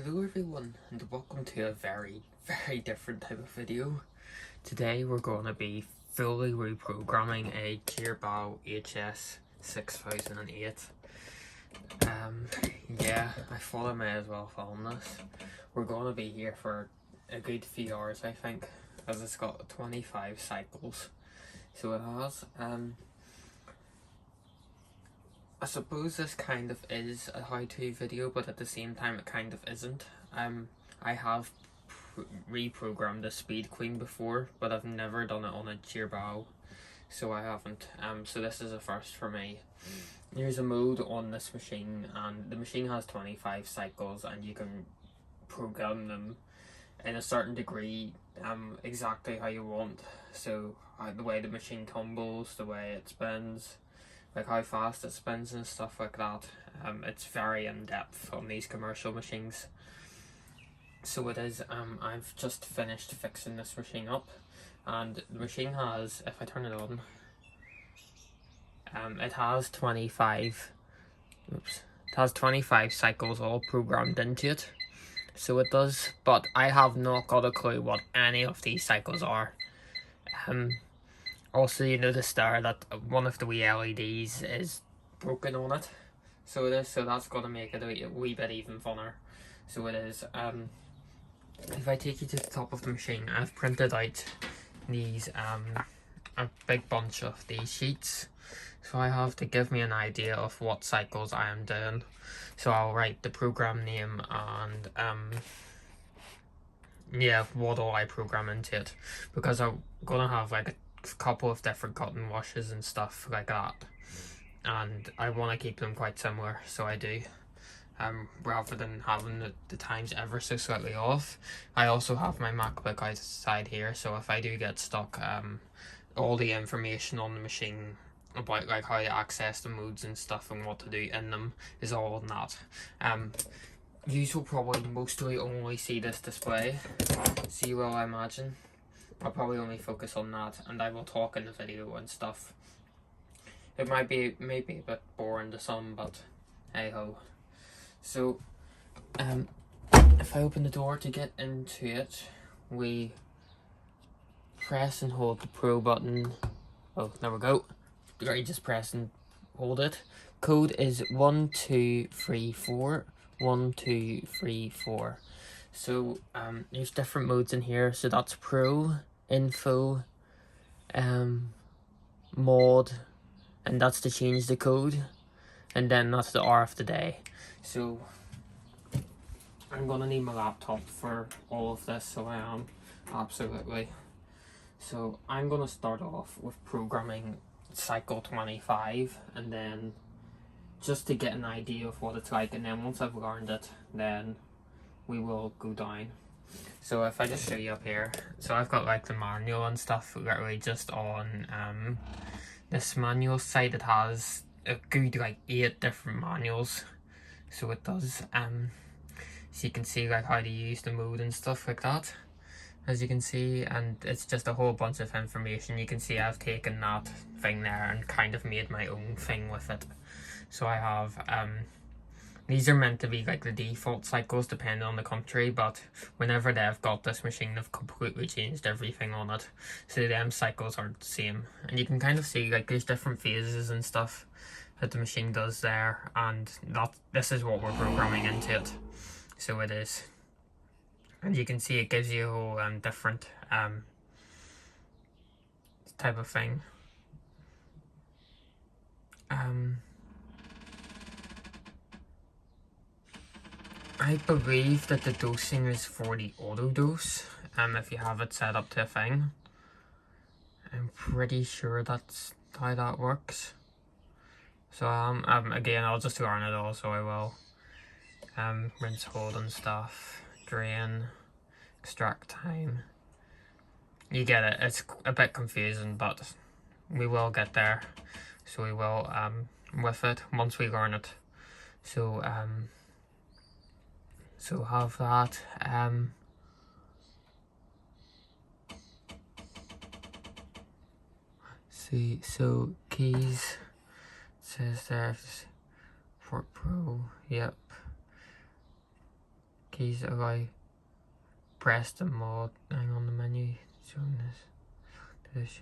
Hello everyone, and welcome to a very different type of video. Today we're going to be fully reprogramming a Girbau HS 6008. Yeah, I thought I may as well film this. We're going to be here for a good few hours, I think, as it's got 25 cycles. So it has. I suppose this kind of is a how-to video, but at the same time it kind of isn't. I have reprogrammed the Speed Queen before, but I've never done it on a Girbau, so I haven't. So this is a first for me. There's a mode on this machine, and the machine has 25 cycles, and you can program them in a certain degree, exactly how you want. So the way the machine tumbles, the way it spins, like how fast it spins and stuff like that. It's very in-depth on these commercial machines. So it is. I've just finished fixing this machine up, and the machine has, if I turn it on, it has 25 cycles all programmed into it. So it does, but I have not got a clue what any of these cycles are. Also, you notice there that one of the wee LEDs is broken on it. So it is, so that's going to make it a wee bit even funner. So it is. If I take you to the top of the machine, I've printed out these, a big bunch of these sheets. So I have to give me an idea of what cycles I am doing. So I'll write the program name and, yeah, what all I program into it. Because I'm going to have like a couple of different cotton washes and stuff like that, and I want to keep them quite similar, so I do, rather than having the times ever so slightly off. I also have my MacBook outside here, so if I do get stuck, all the information on the machine about like how to access the modes and stuff and what to do in them is all on that. You will probably mostly only see this display, so you will, I imagine. I'll probably only focus on that, and I will talk in the video and stuff. It might be maybe a bit boring to some, but hey ho. So, if I open the door to get into it, we press and hold the Pro button. Oh, there we go. You just press and hold it. Code is 1234 1234. So there's different modes in here. So that's Pro, Info, Mod, and that's to change the code, and then that's the hour of the day. So I'm gonna need my laptop for all of this, so I am, absolutely. So I'm gonna start off with programming cycle 25, and then just to get an idea of what it's like, and then once I've learned it, then we will go down. So if I just show you up here, so I've got like the manual and stuff literally just on this manual site. It has a good like 8 different manuals, so it does. So you can see like how to use the mode and stuff like that, as you can see, and it's just a whole bunch of information. You can see I've taken that thing there and kind of made my own thing with it. So I have these are meant to be like the default cycles depending on the country, but whenever they've got this machine, they've completely changed everything on it. So them cycles aren't the same. And you can kind of see like there's different phases and stuff that the machine does there, and this is what we're programming into it. So it is. And you can see it gives you a whole different type of thing. I believe that the dosing is for the auto dose, if you have it set up to a thing. I'm pretty sure that's how that works. So again, I'll just learn it all, so I will. Rinse, hold and stuff, drain, extract time. You get it, it's a bit confusing, but we will get there. So we will, with it, once we learn it. So, so have that. See, so keys, it says there's for Pro, yep. keys allow press the mod. Hang on, the menu showing this.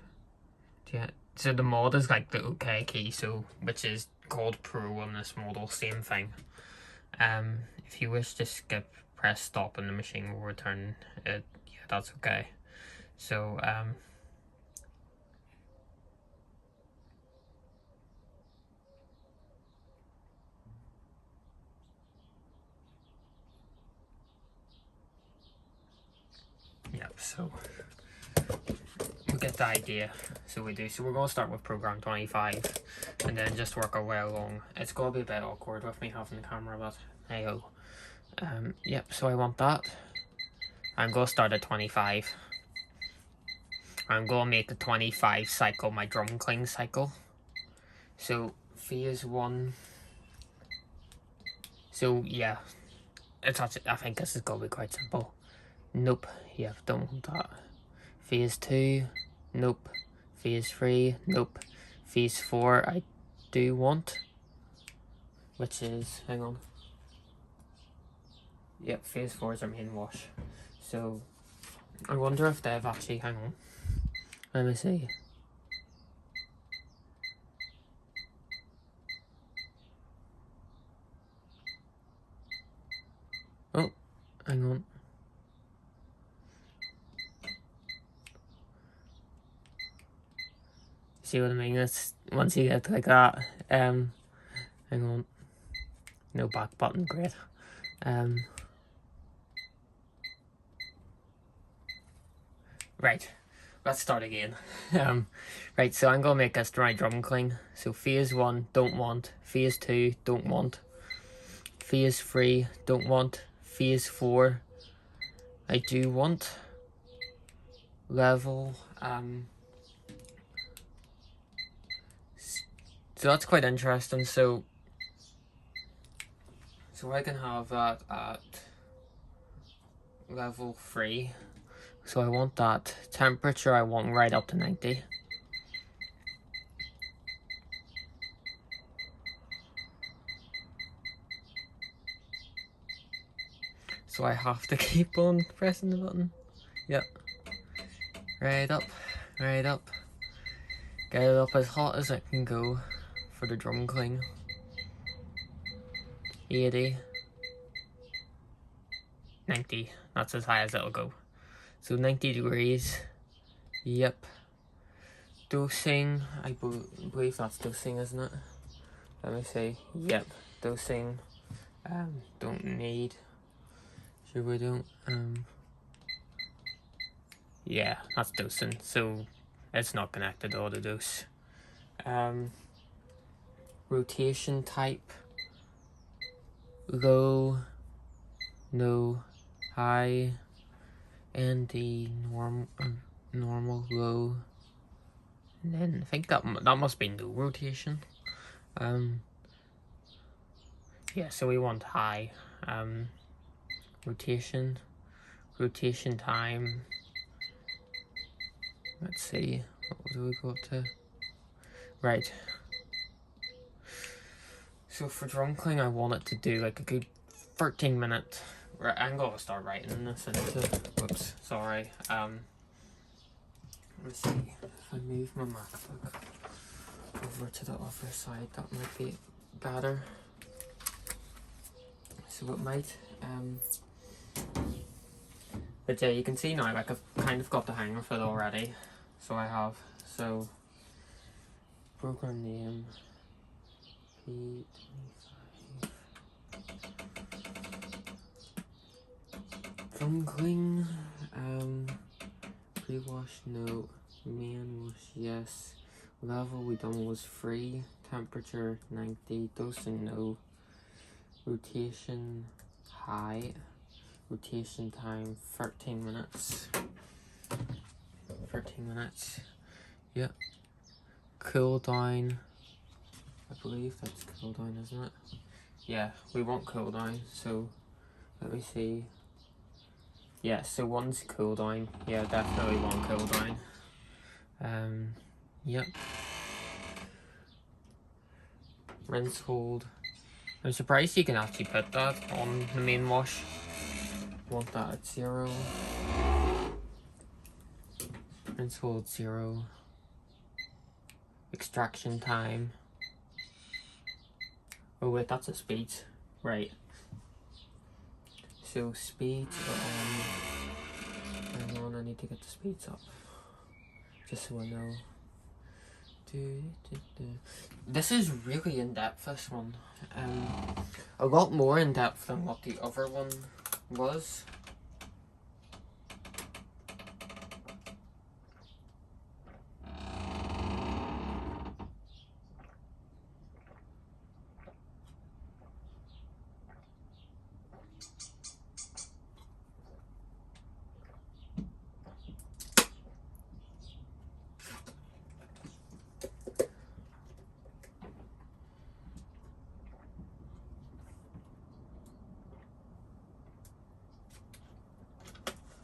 Yeah, so the mod is like the OK key, so which is called Pro on this model, same thing. If you wish to skip, press stop and the machine will return it. Yeah, that's okay. So yep, so we get the idea. So we do. So we're going to start with program 25 and then just work our way along. It's going to be a bit awkward with me having the camera, but hey ho. Yep, so I want that. I'm going to start at 25. I'm going to make the 25 cycle my drum cling cycle. So phase 1. So yeah, it's actually, I think this is going to be quite simple. Nope, yeah, don't want that. Phase 2, nope. Phase 3, nope. Phase 4 I do want, which is, hang on. Yep, phase 4 is our main wash. So I wonder if they've actually, hang on, let me see. Oh, hang on. See what I mean? It's once you get like that, hang on. No back button, great. Right, let's start again. Right, so I'm gonna make this dry drum cling. So phase 1, don't want. Phase 2, don't want. Phase 3, don't want. Phase 4, I do want. Level, so that's quite interesting. So I can have that at level 3. So I want that. Temperature I want right up to 90. So I have to keep on pressing the button. Yep. Right up, right up. Get it up as hot as it can go for the drum cling. 80. 90. That's as high as it'll go. So 90 degrees. Yep. Dosing. I believe that's dosing, isn't it? Let me see. Yep. Dosing. Don't need. Sure we don't. Yeah, that's dosing. So it's not connected to auto dose. Rotation type. Low. No. High. And the normal low. And then I think that must be no rotation. Yeah, so we want high. Rotation time. Let's see, what do we go up to? Right. So for drum cling, I want it to do like a good 13 minutes. Right, I'm gonna start writing this into. Whoops, sorry. Let's see if I move my MacBook over to the other side, that might be better. So it might. But yeah, you can see now, like I've kind of got the hang of it already. So I have. So program name P25 drum cling. Pre-wash no, main wash yes. Level we done was 3. Temperature 90. Dosing no. Rotation high. Rotation time 13 minutes. 13 minutes. Yep. Cool down. I believe that's cool down, isn't it? Yeah, we want cool down. So let me see. Yeah, so one's cool down. Yeah, definitely one cool down. Yep. Rinse hold. I'm surprised you can actually put that on the main wash. want that at 0. Let's hold 0. Extraction time. Oh wait, that's a speed. Right. So speeds hang on, I need to get the speeds up. Just so I know. This is really in depth, this one. A lot more in depth than what the other one was.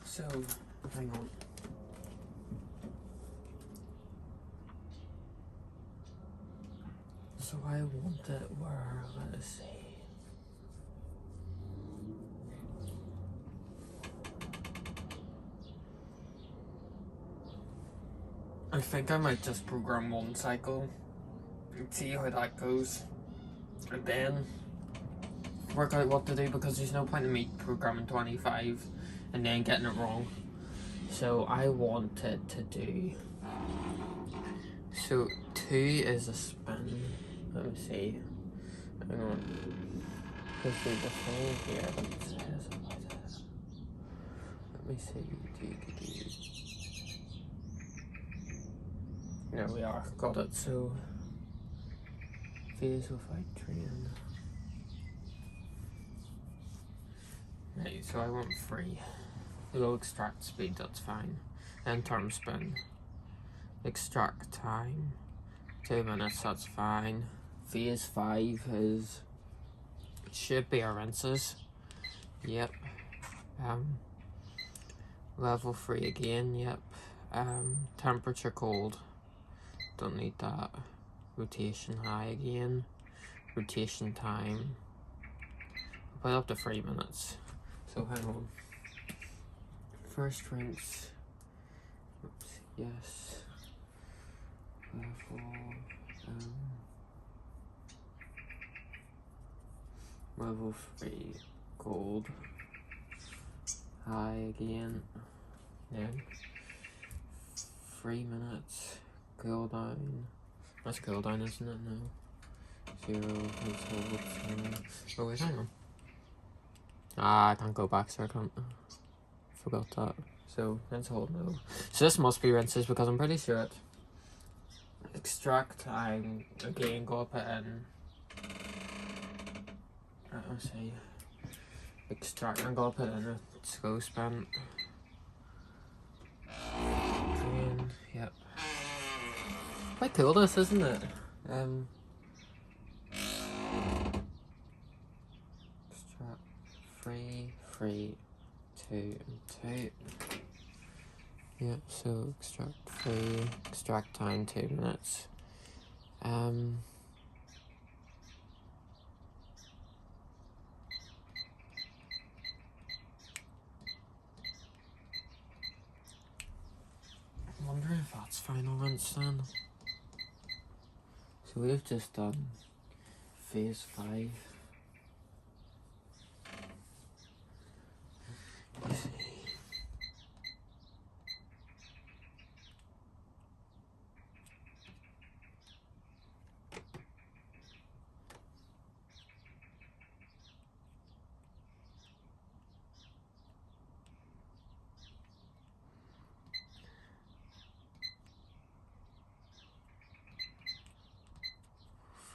So, hang on. So I want it where, let's see. I think I might just program 1 cycle and see how that goes. And then work out what to do, because there's no point in me programming 25 and then getting it wrong. So I wanted to do, so 2 is a spin. Let me see. Hang on. Because there's a thing here that says about it. Let me see. There we are. Got it. So phase without train. Right, so I want 3. Low extract speed, that's fine. End term spin. Extract time, 2 minutes, that's fine. Phase 5 is, should be our rinses. Yep. Level 3 again, yep. Temperature cold, don't need that. Rotation high again. Rotation time, put up to 3 minutes. So hang on. First rinse. Oops, yes. Level 3 cold. High again. Then 3 minutes. Cool down. That's cool down, isn't it? No. 0. Oh wait, hang on. I can't go back, so I can't. Forgot that. So let's hold no. So this must be rinses, because I'm pretty sure it. Extract, I'm again gonna put in. Let's see. Extract, I'm gonna put in a slow spin. Drain, yep. Quite cool this, isn't it? Extract 3, 3, 2, and 2. Yep, so extract 3, extract time 2 minutes. I wonder if that's final rinse then. So we've just done phase 5. Let's see.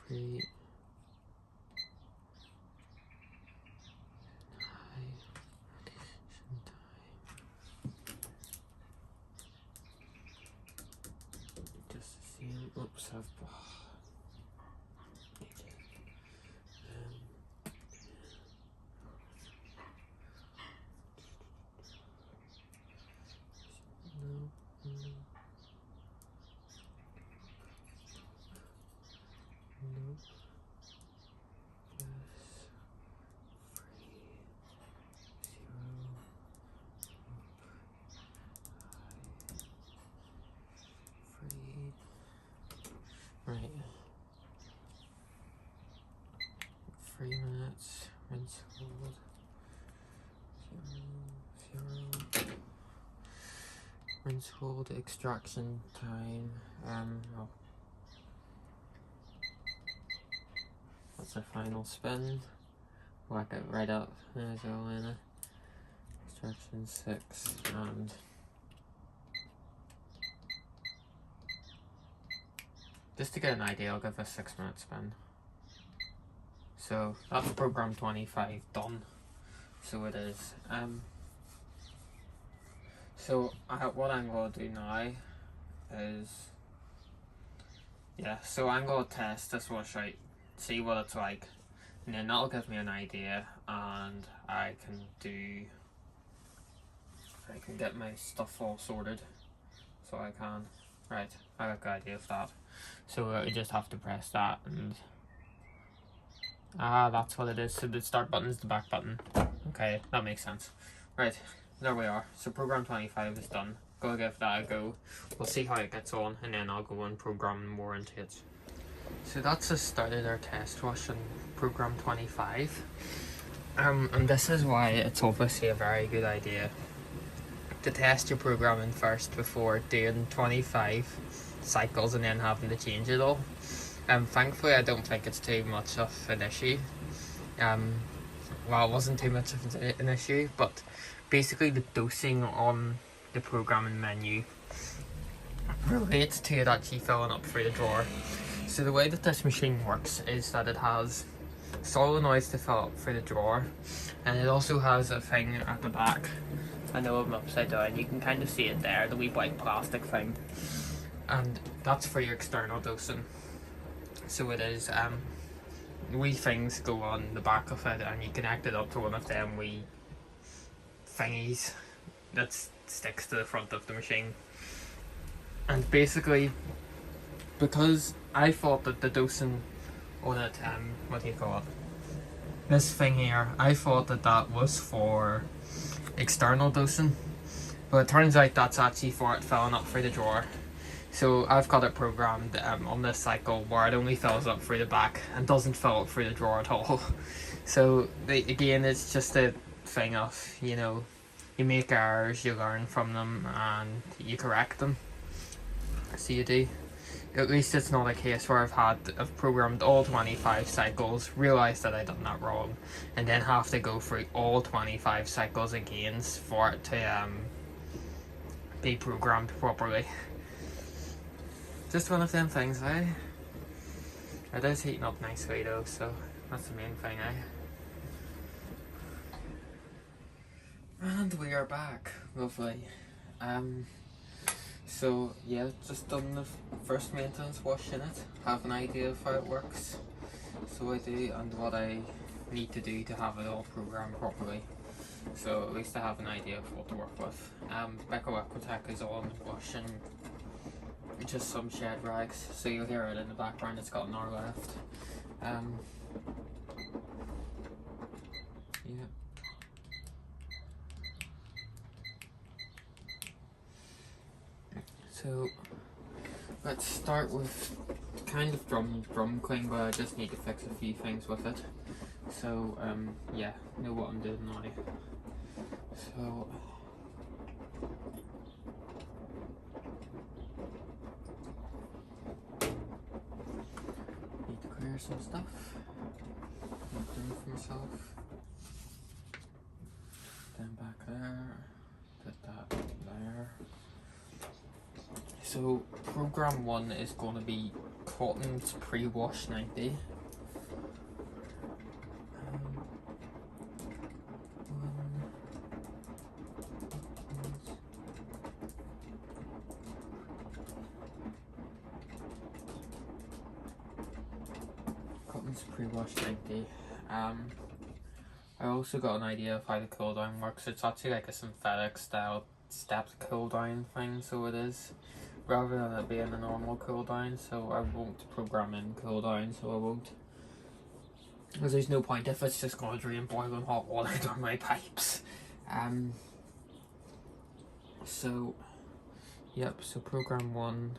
Free. Just the same. Oops, I've. 3 minutes, rinse hold, 0, rinse hold, extraction time, oh, that's our final spin, whack it right up, there's all in it, extraction 6, and just to get an idea, I'll give a 6-minute spin. So that's program 25 done. So it is. So what I'm going to do now is, yeah, so I'm going to test this wash out, see what it's like, and then that'll give me an idea, and I can get my stuff all sorted, so I can. Right, I got a good idea of that. So I just have to press that, and that's what it is. So the start button is the back button. Okay, that makes sense. Right, there we are. So program 25 is done. Go give that a go. We'll see how it gets on, and then I'll go and program more into it. So that's just started our test wash on program 25. And this is why it's obviously a very good idea to test your programming first before doing 25 cycles and then having to change it all. Thankfully I don't think it's too much of an issue. Well, it wasn't too much of an issue, but basically the dosing on the programming menu relates to it actually filling up through the drawer. So the way that this machine works is that it has solenoids to fill up through the drawer, and it also has a thing at the back. I know I'm upside down, you can kind of see it there, the wee white plastic thing, and that's for your external dosing. So it is, wee things go on the back of it, and you connect it up to one of them wee thingies that sticks to the front of the machine. And basically, because I thought that the dosing on it, what do you call it? This thing here, I thought that that was for external dosing, but it turns out that's actually for it filling up through the drawer. So I've got it programmed on this cycle where it only fills up through the back and doesn't fill up through the drawer at all. So again, it's just a thing of, you know, you make errors, you learn from them, and you correct them. So you do. At least it's not a case where I've programmed all 25 cycles, realised that I've done that wrong, and then have to go through all 25 cycles again for it to be programmed properly. Just one of them things, eh? It is heating up nicely though, so that's the main thing, eh? And we are back. Lovely. So yeah, just done the first maintenance wash in it, have an idea of how it works, so I do, and what I need to do to have it all programmed properly, so at least I have an idea of what to work with. Becca Equitech is on washing just some shed rags, so you'll hear it in the background, it's got an hour left. Yeah. So let's start with kind of drum clean, but I just need to fix a few things with it. So yeah, know what I'm doing now. So need to clear some stuff. Not doing for myself. Then back there. Put that there. So program 1 is going to be Cotton's pre-wash 90. Cotton's pre-wash 90. I also got an idea of how the cool down works. It's actually like a synthetic style stepped cool down thing, so it is, rather than it being a normal cool down. So I won't program in cool down, so I won't, because there's no point if it's just going to drain boiling hot water down my pipes. So yep, so program 1,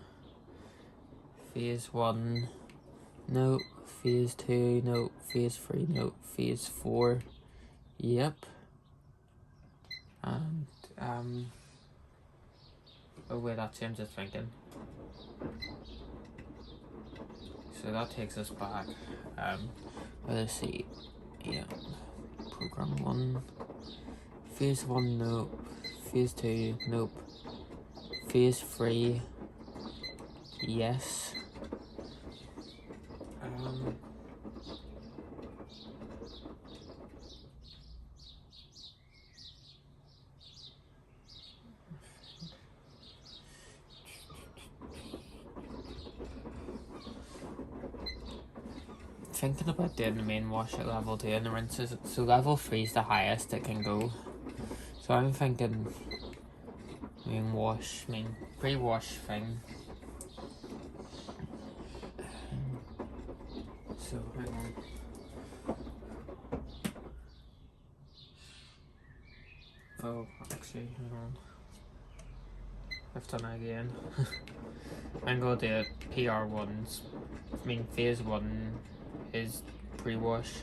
phase 1, no, phase 2, no, phase 3, no, phase 4, yep. And, oh wait, that's I'm just thinking. So that takes us back, let's see, yeah, program 1, phase 1, nope, phase 2, nope, phase 3, yes. Thinking about doing the main wash at level 2 and the rinses, so level 3 is the highest it can go. So I'm thinking main pre-wash thing. So hang on. Oh, actually, hang on. I've done it again. I'm gonna do PR1s. Phase 1 is pre-wash.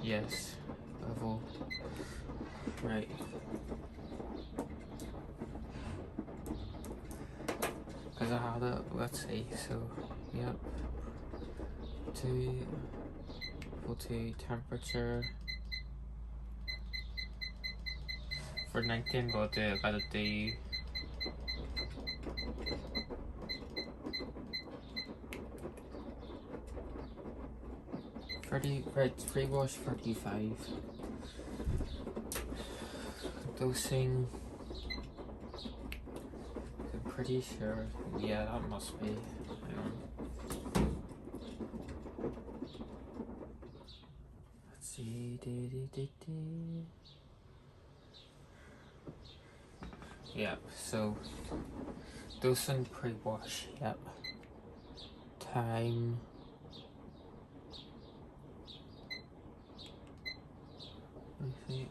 Yes. Level. Right. Because I had it, let's see, so, yep. 2, equal to temperature. For 19, gotta do 30, right, pre-wash 35. Dosing, I'm pretty sure, yeah, that must be, hang on. Let's see, Yep, so, dosing pre-wash, yep. Time. Let's see.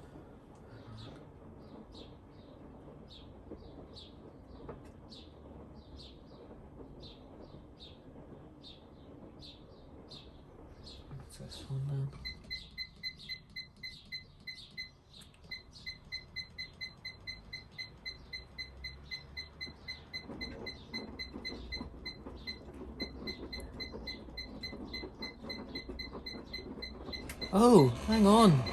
What's this one then? Oh, hang on.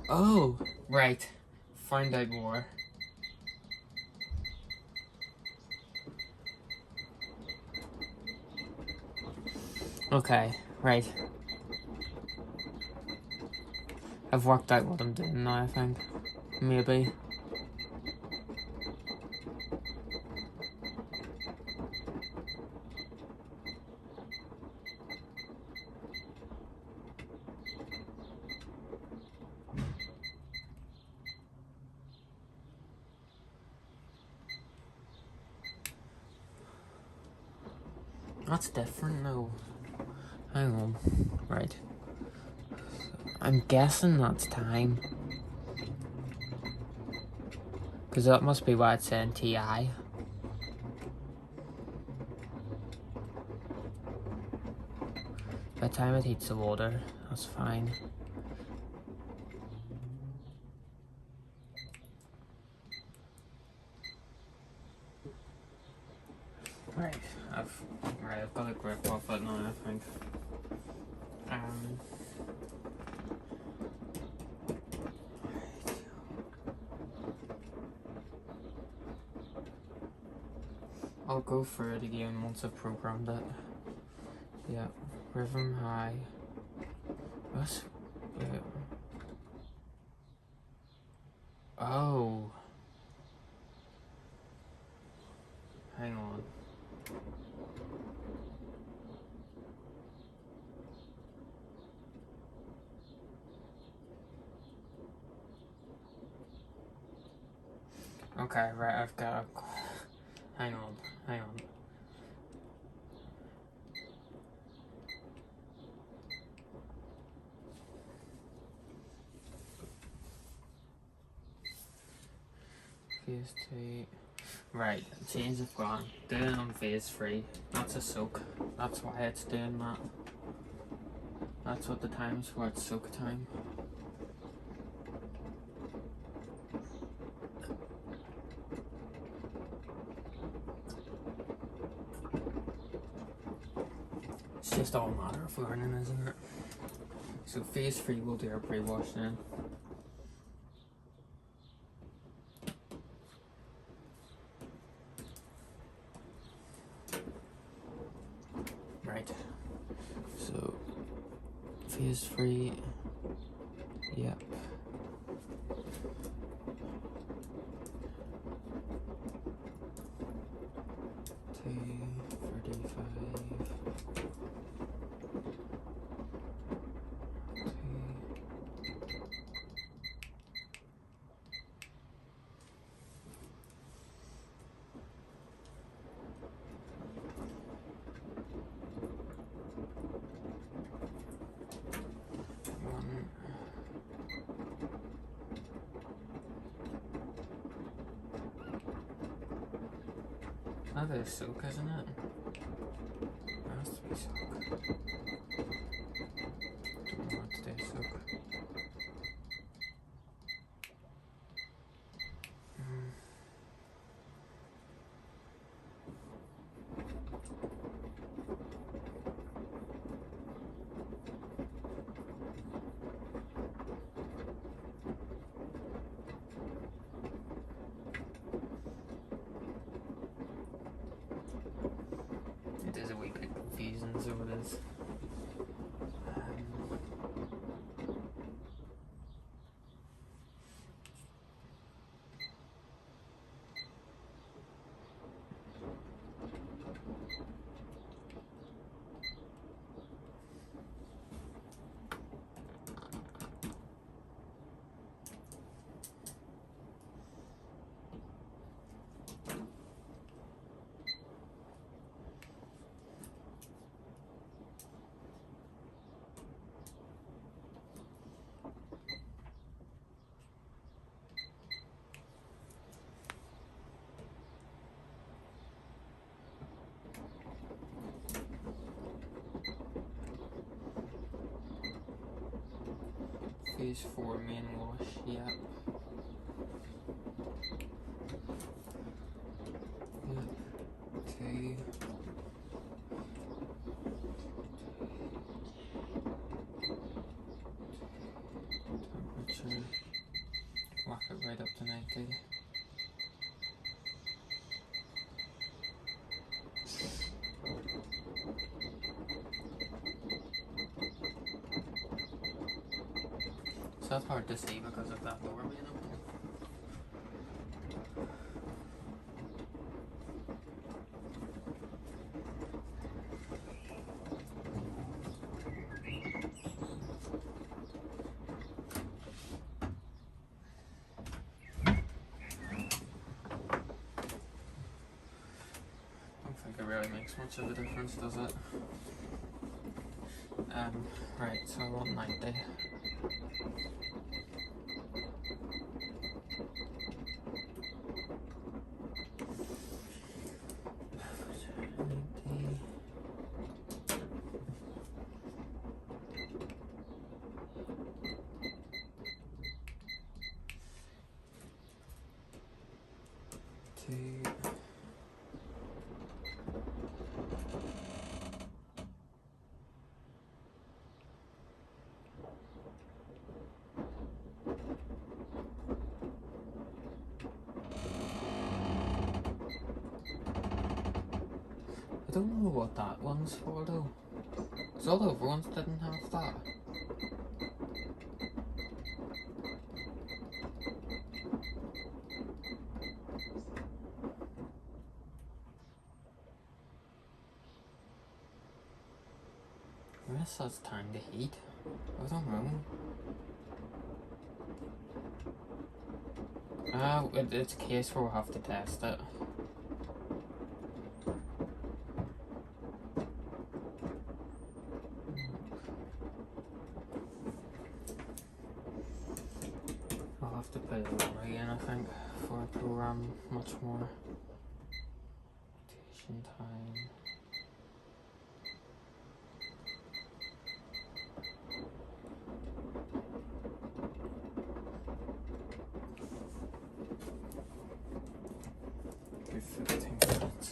Oh, right. Find out more. Okay, right. I've worked out what I'm doing now, I think. Maybe. That's different though. Hang on. Right. I'm guessing that's time. Because that must be why it's saying TI. By the time it heats the water, that's fine. Right, I've got a grip of it now, I think. I'll go through it again once I've programmed it. Yeah, rhythm high. That's oh. Hang on. Okay, right, I've got hang on. phase 2. Right, change of plan. Doing it on phase 3. That's a soak. That's why it's doing that. That's what the time's for, it's soak time. It's just all a matter of learning, isn't it? So phase 3 we'll do our pre-wash then. Right. So phase 3, yep. That is soak, isn't it? It has to be soak. Don't know what to do soak. It is a wee bit confusing, so it is. Phase 4 main wash, yep. Okay. Temperature, whack it right up to 90. So that's hard to see because of that door being open. I don't think it really makes much of a difference, does it? Right, so I want 90. I don't know what that one's for though. So all the other ones didn't have that. I guess that's time to heat. I don't know. It's a case where we'll have to test it. I'll have to put it over again, I think. before I program much more. Rotation time. Do 15 minutes.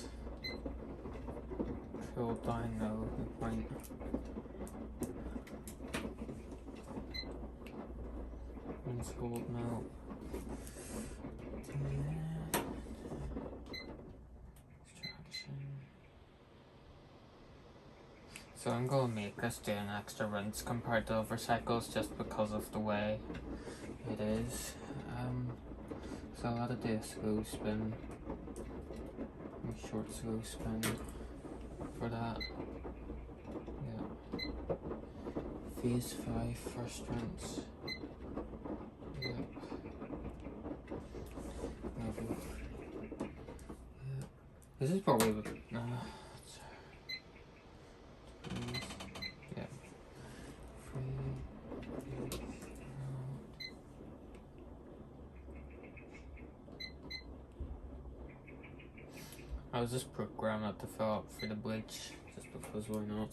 Cool down now, the point. Rinse hold now. So I'm going to make this do an extra rinse compared to other cycles just because of the way it is. So I'll have to do a slow spin, a short slow spin for that. Yeah. Phase 5 first rinse. Yep. Level. Yeah. This is probably the yeah. I was just programming it to fill up for the bleach, just because why not?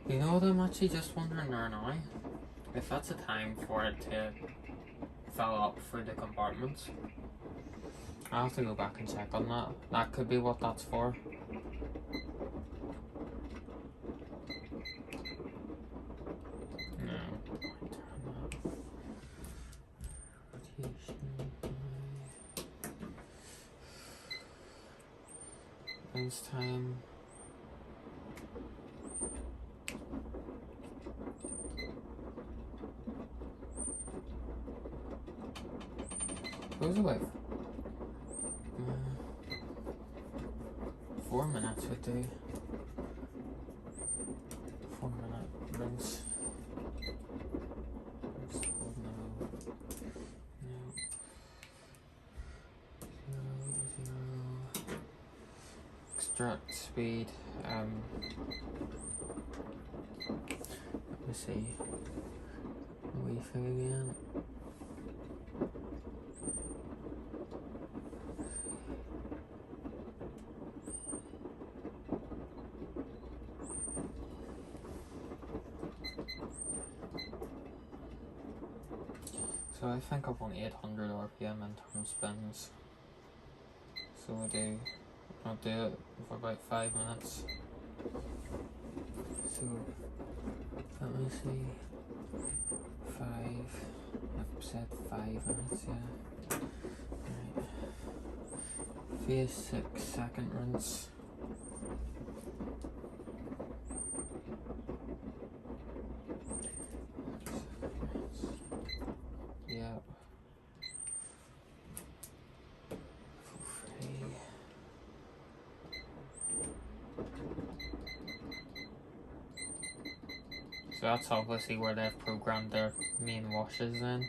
You know what I'm actually just wondering there now? If that's a time for it to fill up for the compartments. I'll have to go back and check on that. That could be what that's for. No. Rotation. Rinse time. Goes away. 4 minutes would do. 4 minute rinse. Hold now. No. 0, 0. Extract speed. Let me see. Wave again. So I think I want 800 RPM in term spins. So I'll do it for about 5 minutes. So let me see. 5. I've said 5 minutes, yeah. Right. Phase 6 second rinse. Yeah. So that's obviously where they've programmed their main washes in.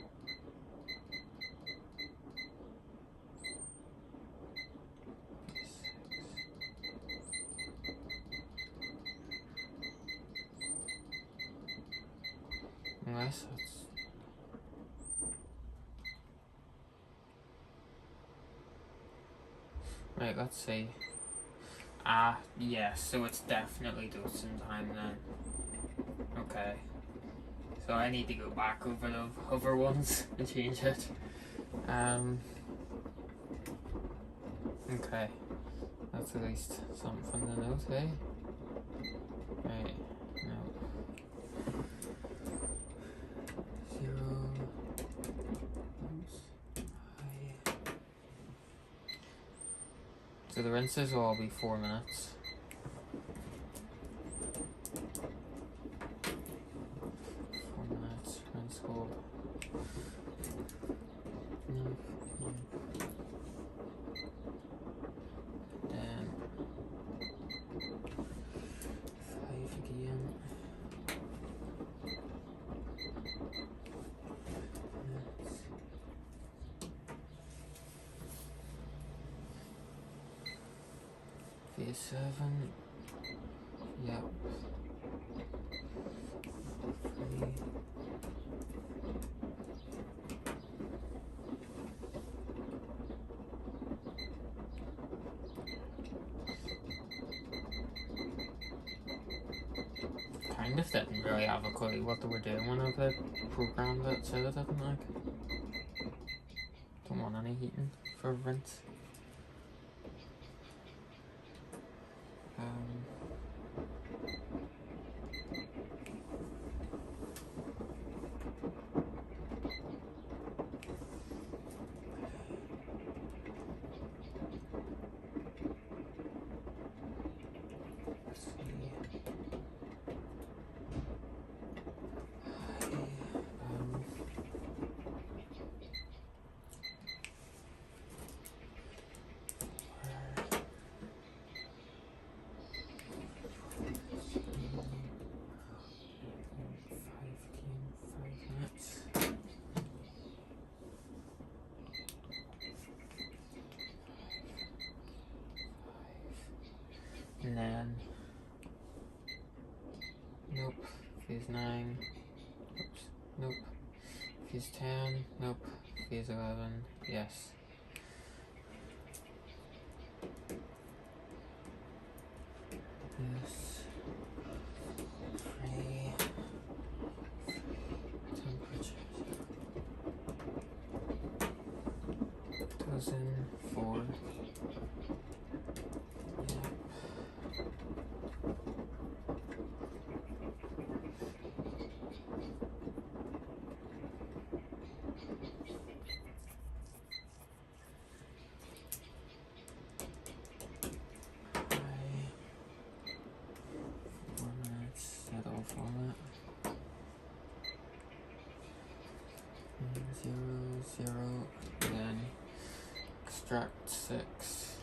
Unless it's right, let's see. Yeah, so it's definitely dosing time then. Okay. So I need to go back over the other ones and change it. Okay. That's at least something to note, eh? Right. No. 0. So the rinses will all be 4 minutes. 4 minutes, rinse hold. Then 5 again. phase 7, yep. 3. Kind of didn't really have a clue what they were doing when I programmed it, so I didn't like. Don't want any heating for rinse. And then, nope, phase 9, oops, nope, phase 10, nope, phase 11, yes. Yes, free temperatures, 2004, yeah. Format 0, 0, and then extract 6.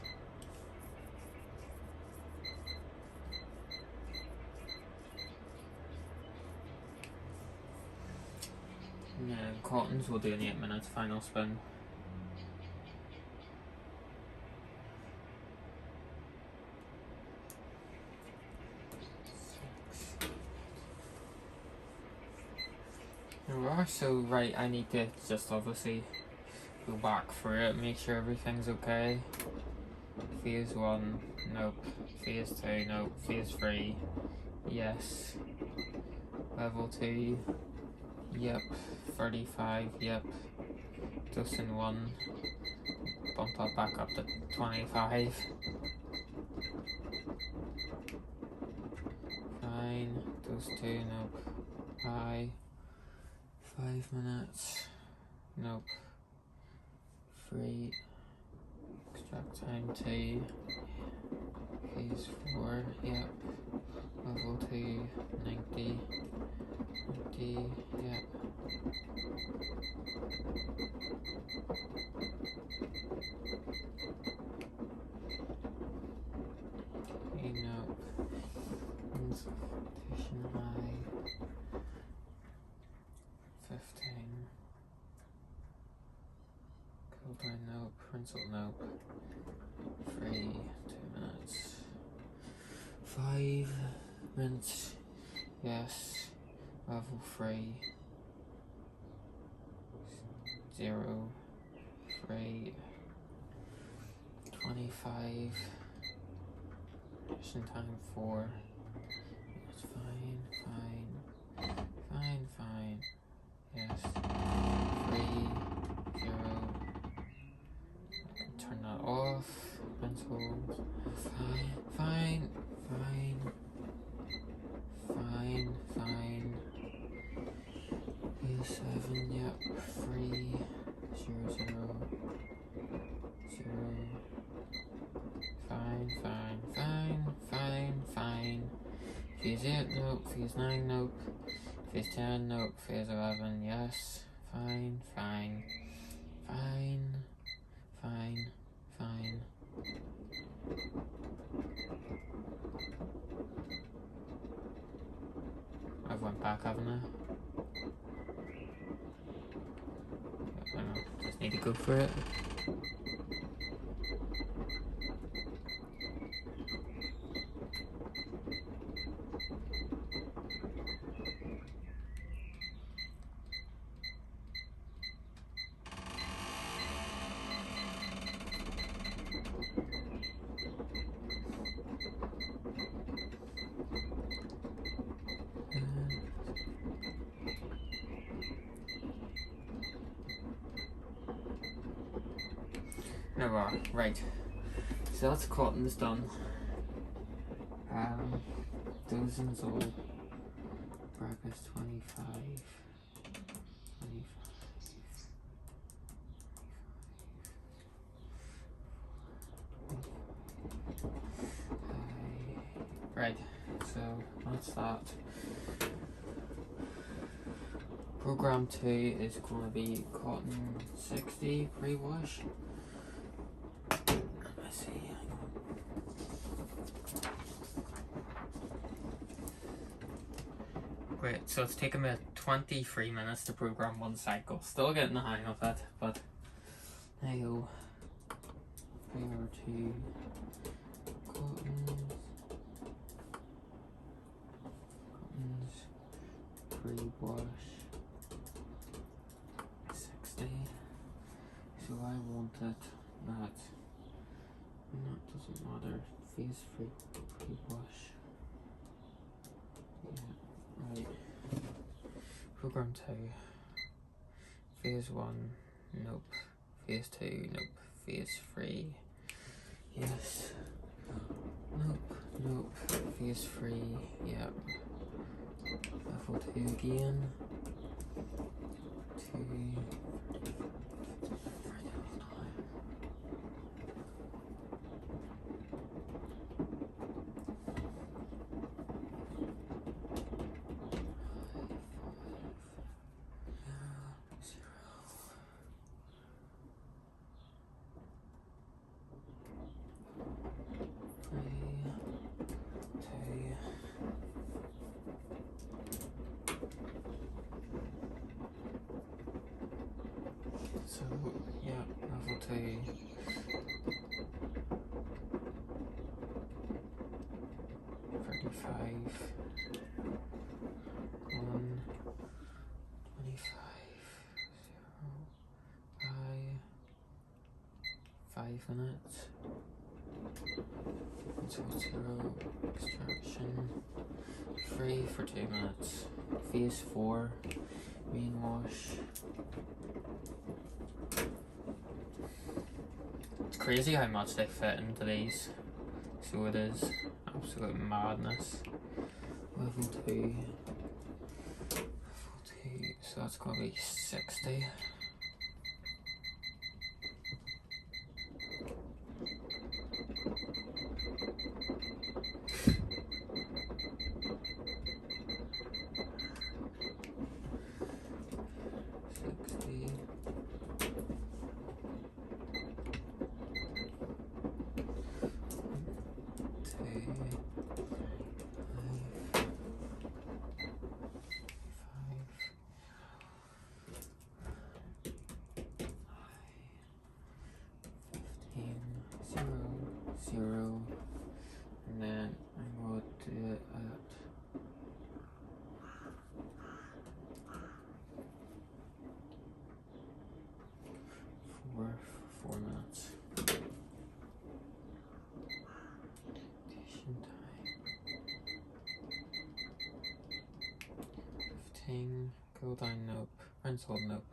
And then cottons will do in 8 minutes, final spin. So right, I need to just obviously go back through it, make sure everything's okay. Phase 1, nope. Phase 2, nope. Phase 3, yes. Level 2, yep. 35, yep. Dosing 1, bump that back up to 25. Fine, dose 2, nope. High. 5 minutes, nope. 3, extract time 2, phase 4, yep. Level 2, 90, 90, yep. Okay, nope. Insultation high. 15. Cool down, nope. Rinse, nope. 3, 2 minutes. 5, rinse, yes. Level 3. 0, 3. 25. Action time 4. It's fine, fine. Fine, fine. Yes. 3, 0. I can turn that off. Pencil. Fine, fine, fine. Fine, fine. Phase 7, yep. 3, 0, 0. 0. Fine, fine, fine, fine, fine. Phase 8, nope. Phase 9, nope. Phase 10, nope. Phase 11, yes. Fine, fine, fine, fine, fine. I've went back, haven't I? I don't know, just need to go for it. There we are. Right. So that's cotton's done. Dozens all brackets 25. Right, so that's that. Program 2 is going to be cotton 60 pre-wash. Let's see, hang on. Great, so it's taken me 23 minutes to program one cycle. Still getting the hang of it, but there you go. Prior to cottons pre-wash 60. So I want it that, and that doesn't matter, phase free pre-wash. Yeah, right. Program 2. Phase 1, nope. Phase 2, nope. Phase 3, yes. Nope, nope. Phase 3, yep. Level 2 again. 2. So, yeah, level 2. 35. 1. 25. 0. 5 minutes. So 0. Extraction. 3 for 2 minutes. Phase 4. Main wash. It's crazy how much they fit into these. So it is absolute madness. Level 2. So that's going to be 60. Zero, and then I'm going to do it at 4 minutes. Rotation time 15. Go down, nope. Rinse hold, nope.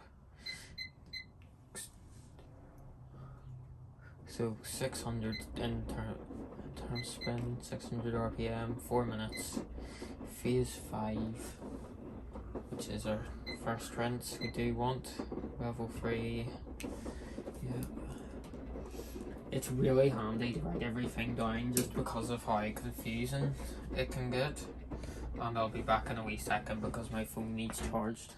So 600 in term spin, 600 RPM, 4 minutes. Phase 5, which is our first rinse we do want. Level 3, yeah. It's really handy to write everything down just because of how confusing it can get. And I'll be back in a wee second because my phone needs charged.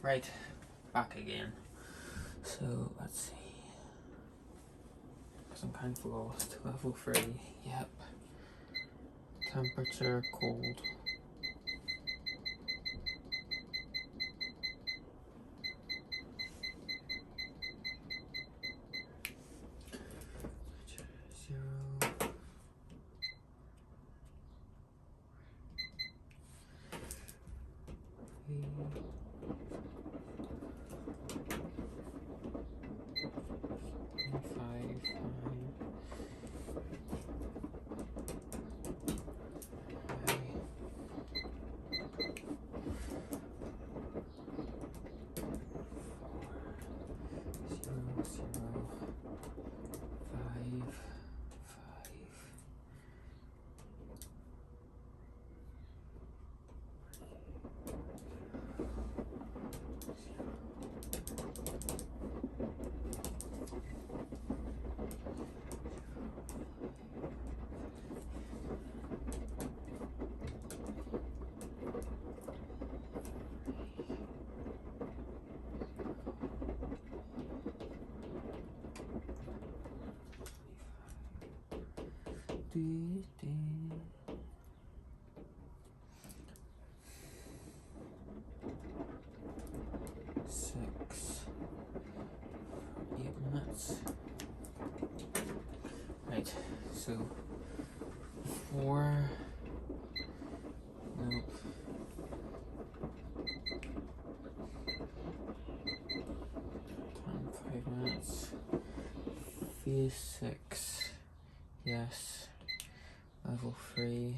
Right, back again. So let's see. Because I'm kind of lost. Level 3, yep. Temperature, cold. Six, 8 minutes. Right, so 4, nope. 5 minutes. Phase 6, yes. Level 3.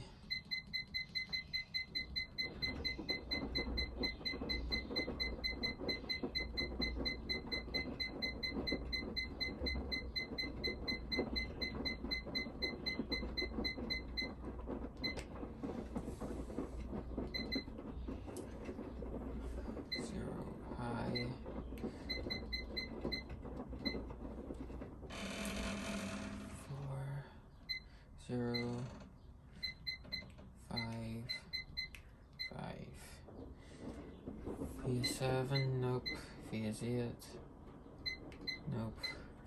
High. 4, 0, 5, 5. Phase 7, nope. Phase 8, nope.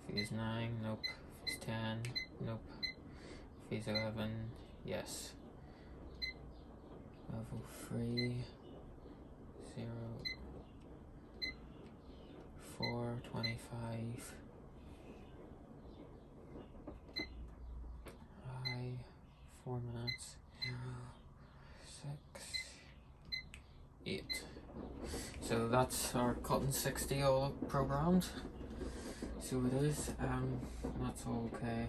Phase 9, nope. Phase 10, nope. Phase 11, yes. Level 3, 0, 4, 25. High, 4 minutes. 0, 6, 8. So that's our cotton 60 all programmed. So it is, that's all okay.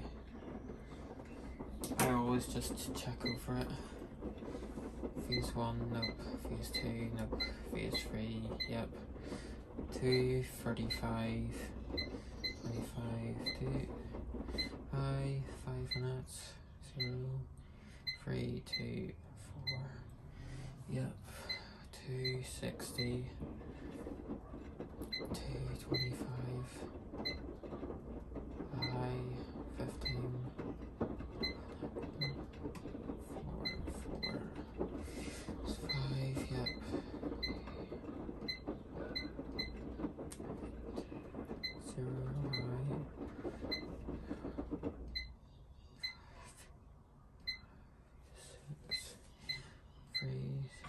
I always just check over it. Phase 1, nope. Phase 2, nope. Phase 3, yep. 2, 35, 25, 2, high, 5 minutes, 0, 3, 2, 4, yep. 2, 60, 2, 25, high, 15, 4, 4, 5, yep. 0, high, 6, 3, 0.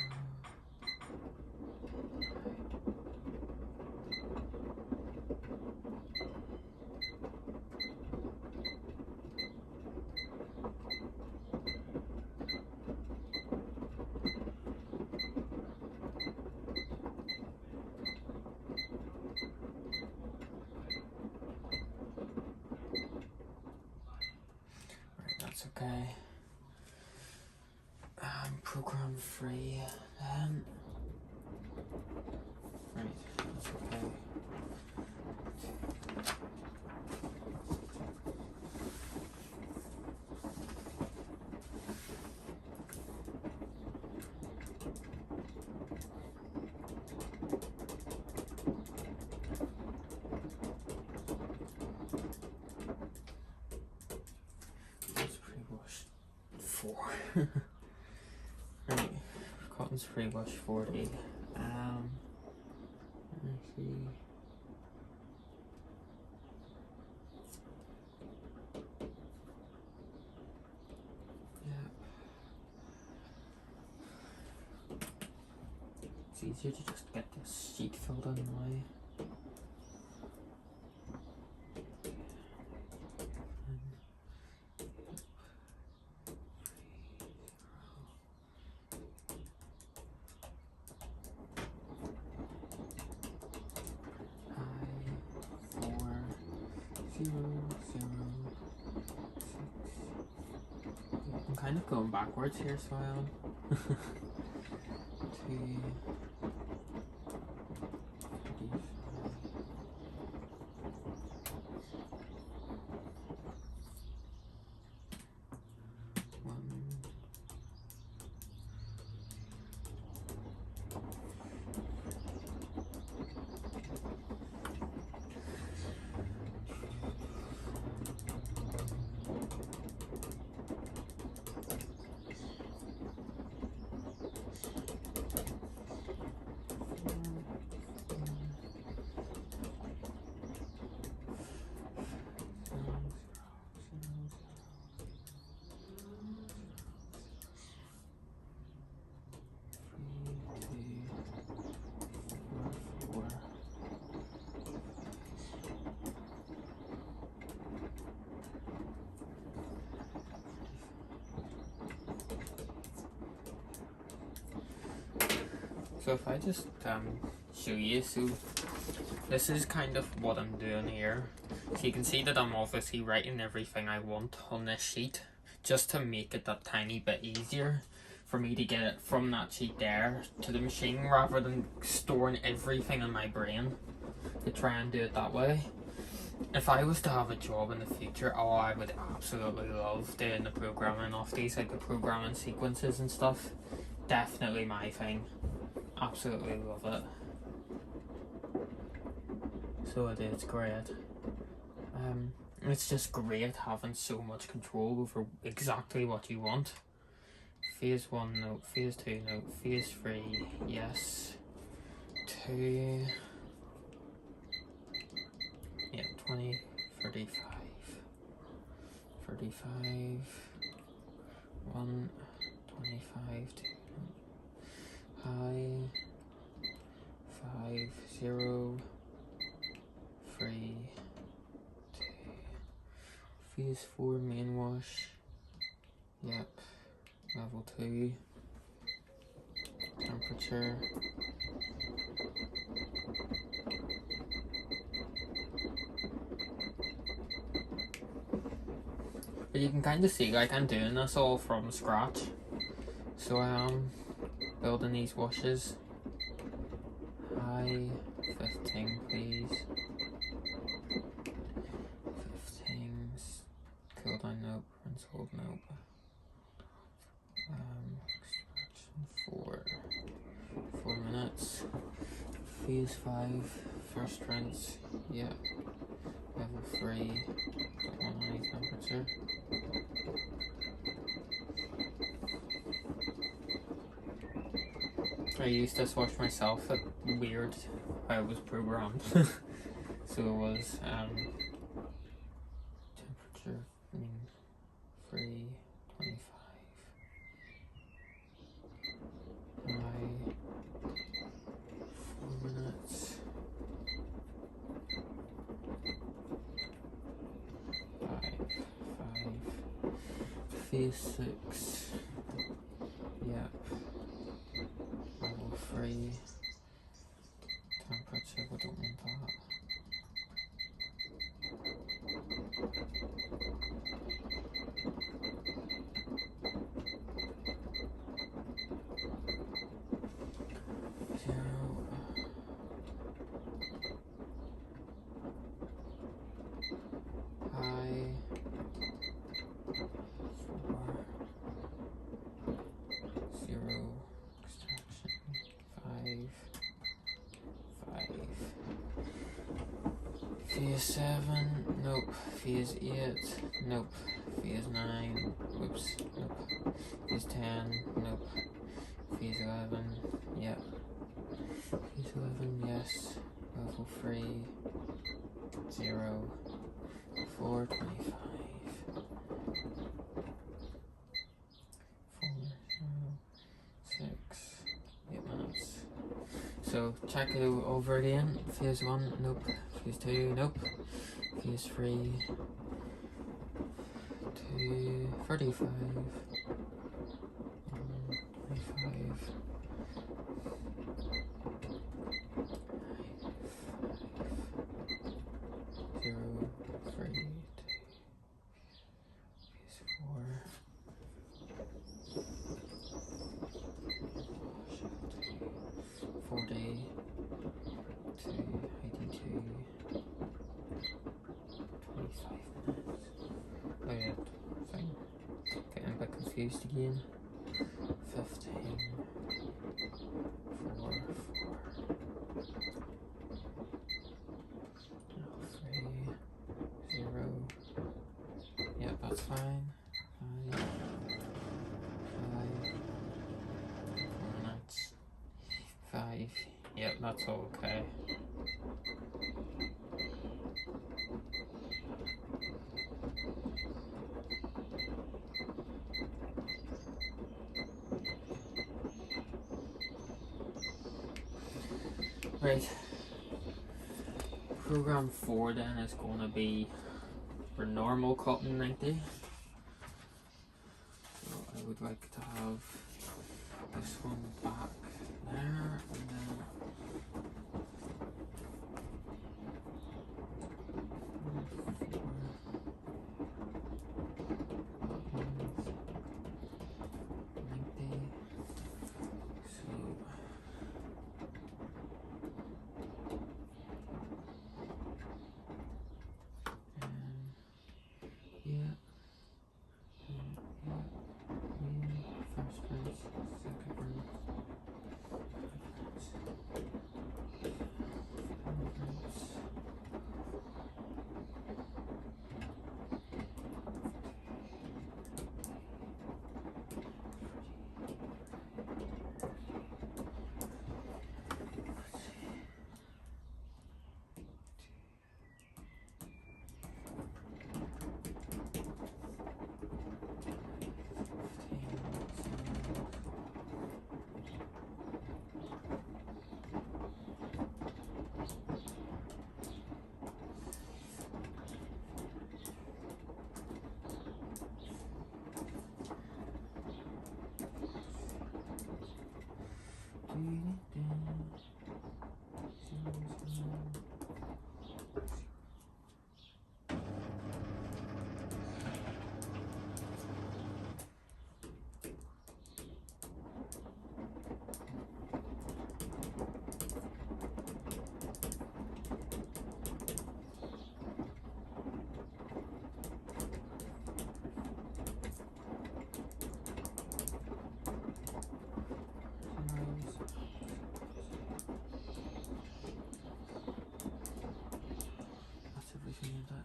That's okay. Program free then. Right, that's okay. That's pretty much 4. Right, cotton spray brush 40. It's easier to just get this sheet filled in now. I'm kind of going backwards here, so I am. 2, So if I just show you, so this is kind of what I'm doing here. So you can see that I'm obviously writing everything I want on this sheet, just to make it that tiny bit easier for me to get it from that sheet there to the machine, rather than storing everything in my brain to try and do it that way. If I was to have a job in the future, oh, I would absolutely love doing the programming of these, like the programming sequences and stuff. Definitely my thing. Absolutely love it. So it is great. It's just great having so much control over exactly what you want. Phase 1, no. Phase 2, no. Phase 3, yes. 2, yeah, 20, 35, 35, 1, 25, 2, high, 5, 0, 3, 2, phase 4 main wash, yep, level 2, temperature, but you can kind of see like I'm doing this all from scratch, so I am building these washes. High, 15 please, 15, cool down, nope, rinse hold, nope, extraction 4 minutes, phase 5, first rinse, yeah, level 3, got one high temperature. I used this wash myself, it weird how it was programmed. So it was temperature, 3, 25, high, 4 minutes, 5, phase 6, yep, level 3, temperature, we don't want that. High, 4, 0, extraction, 5, 5, phase 7, nope, phase 8, nope, phase 9, whoops, nope, phase 10, nope, phase 11, yep, phase 11, yes, level 0, 4, 25, 4, 0, 6, 8 minutes. So check it over again. Phase 1, nope. Phase 2, nope. Phase 3, 2, 35, 25, 0, 3, 2, phase 4, 40, 2, 82, 25 minutes. Oh yeah, fine. Getting a bit confused again. 15, 4, 4, 3, 0. Yeah, that's fine. 5, 5, 4 minutes. 5. Yep, that's all okay. Right. Program 4 then is going to be for normal cotton 90. So I would like to have this one back there, and then that's everything in that.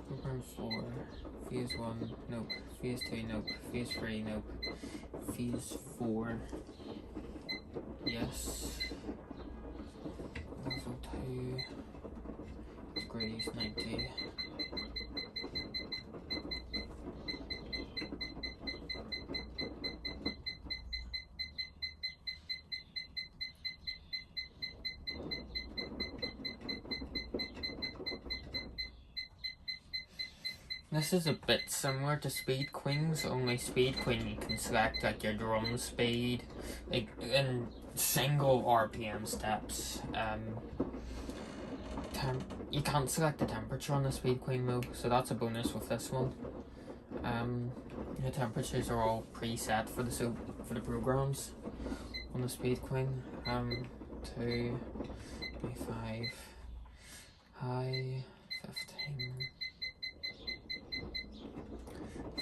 Program 4, phase 1, nope. Phase 2, nope. Phase 3, nope. Phase 4, yes. Level 2, degrees 90. This is a bit similar to Speed Queens, only Speed Queen you can select like your drum speed, like in single RPM steps. You can't select the temperature on the Speed Queen though, so that's a bonus with this one. The temperatures are all preset for the programs on the Speed Queen. 2, 25, high, 15.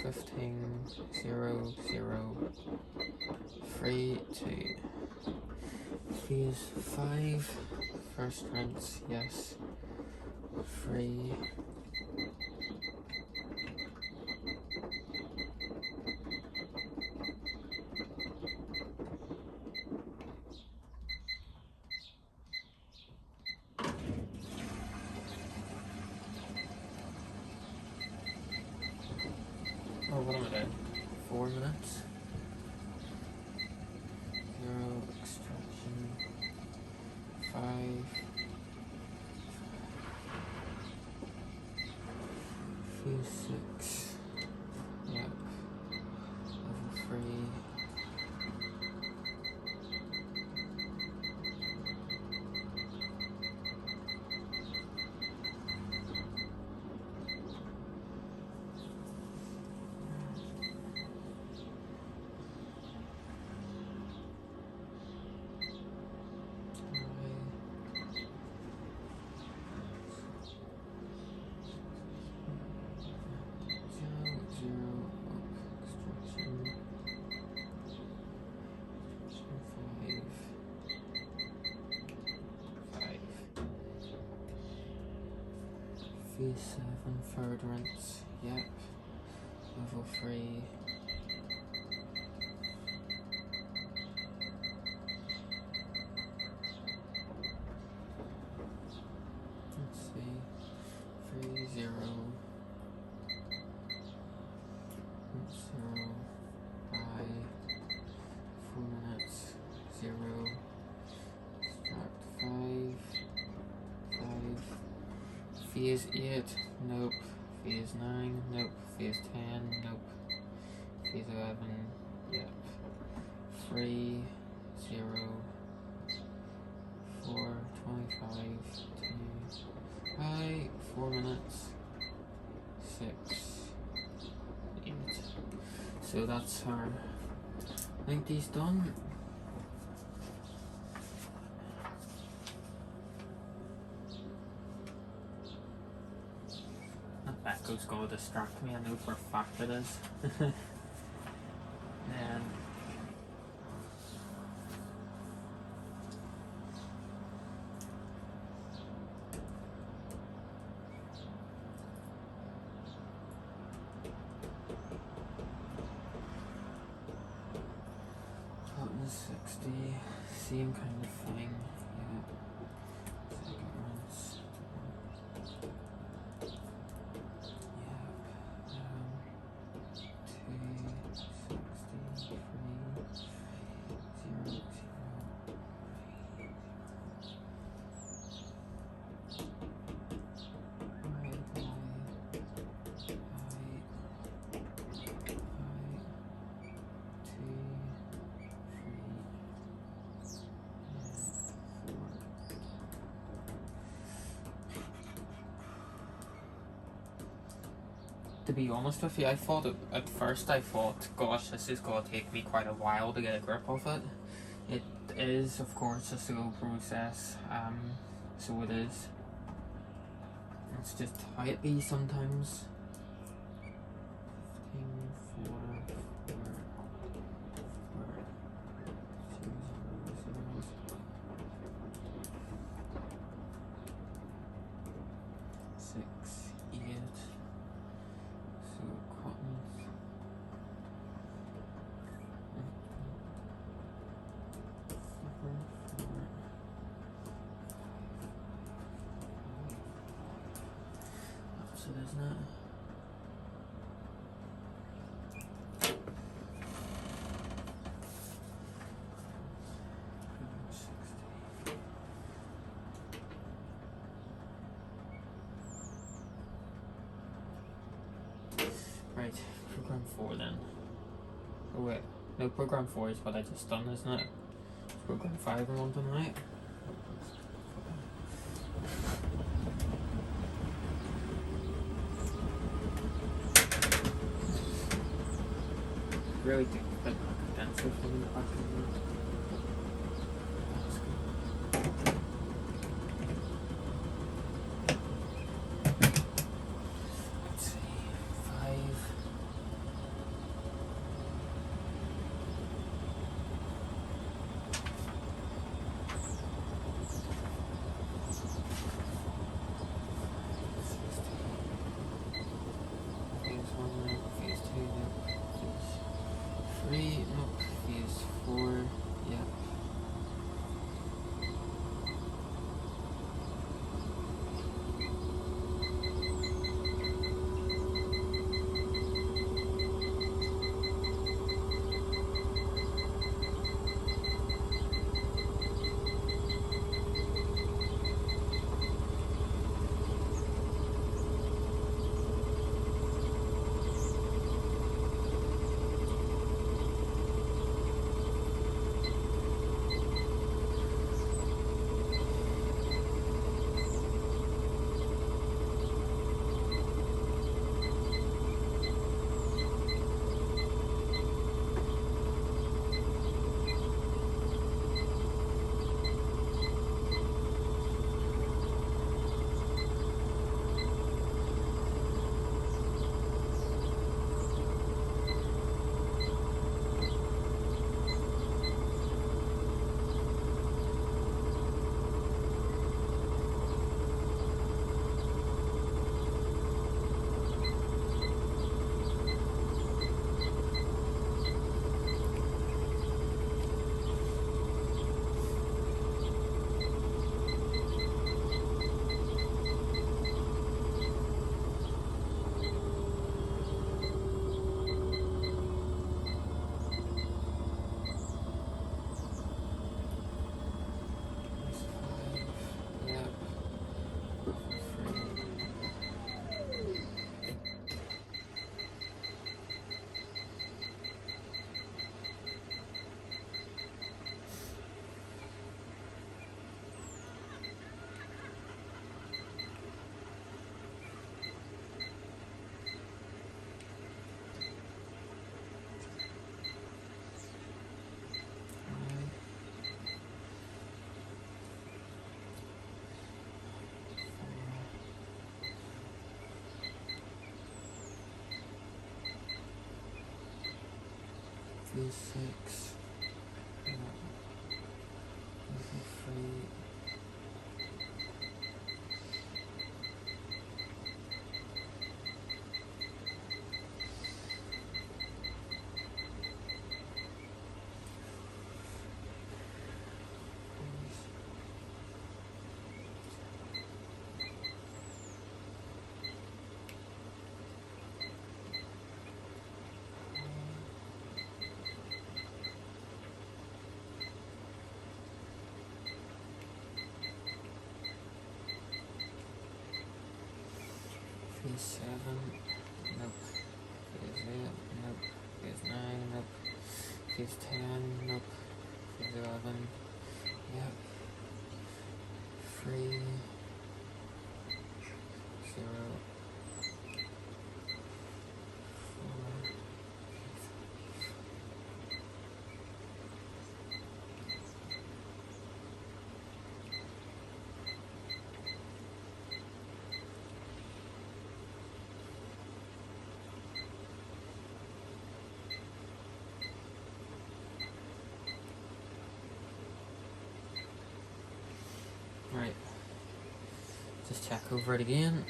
15, 0, 0, 3, 2, phase 5, first rinse, yes, 3, Oh, what am I doing? 4 minutes. 0 extraction. 5. Fuse 6. Yep. Level 3. V7 furtherance, yep. Level 3. Let's see. 3, 0. 0. I. 4 minutes. 0. Start 5. 5. Phase 8, nope. Phase 9, nope. Phase 10, nope. Phase 11, yep. 3, 0, 4, 25, 2, right, 4 minutes, 6, 8. So that's our 90s done. Echo's gonna distract me, I know for a fact it is. And button 60, same kind of thing, yeah. Second one's to be honest with you, at first I thought, gosh, this is going to take me quite a while to get a grip of it. It is, of course, a slow process, so it is. It's just how it be sometimes. 15, 4, 6, 8. So cotton. Opposite, isn't it? Right, program 4 then. Oh wait, no, program 4 is what I just done, isn't it? Program 5 I'm on tonight. Really think a bit more condenser from the back of the phase 2, nope. Phase 3, nope. Phase 4. phase 6, phase 3, phase 7, nope, phase 8, nope, phase 9, nope, phase 10, nope, phase 11, yep, 3, 0, right, just check over it again.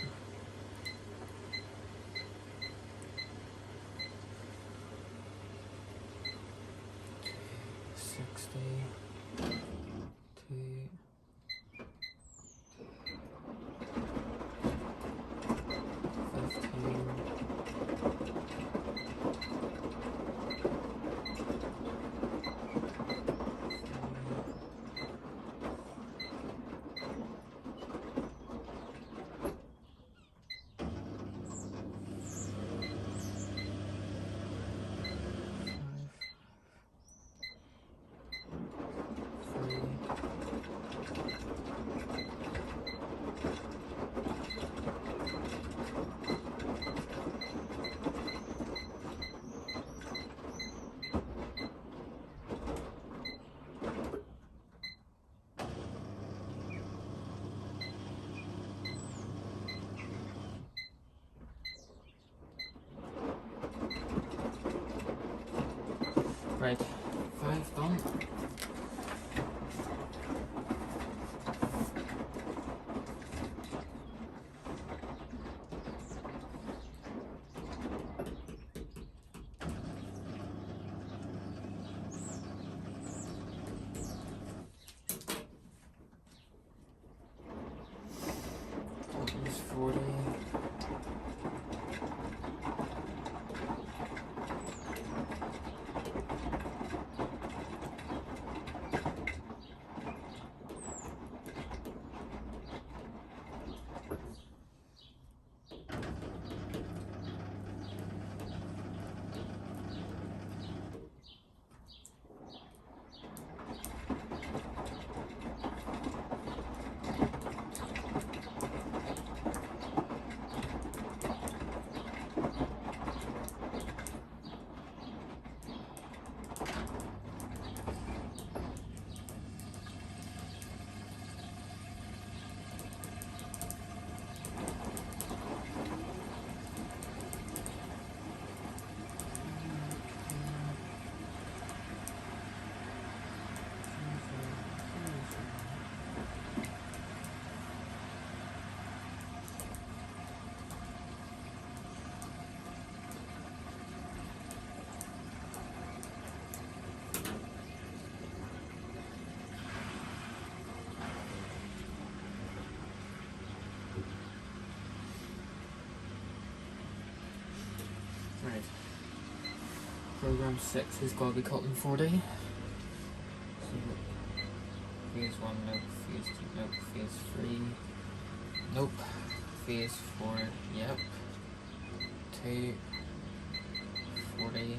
Right, 5 done. That was 40. Right. Program 6 has got to be cut in 40. So, phase 1, nope. Phase 2, nope. Phase 3, nope. Phase 4, yep. 2, 40.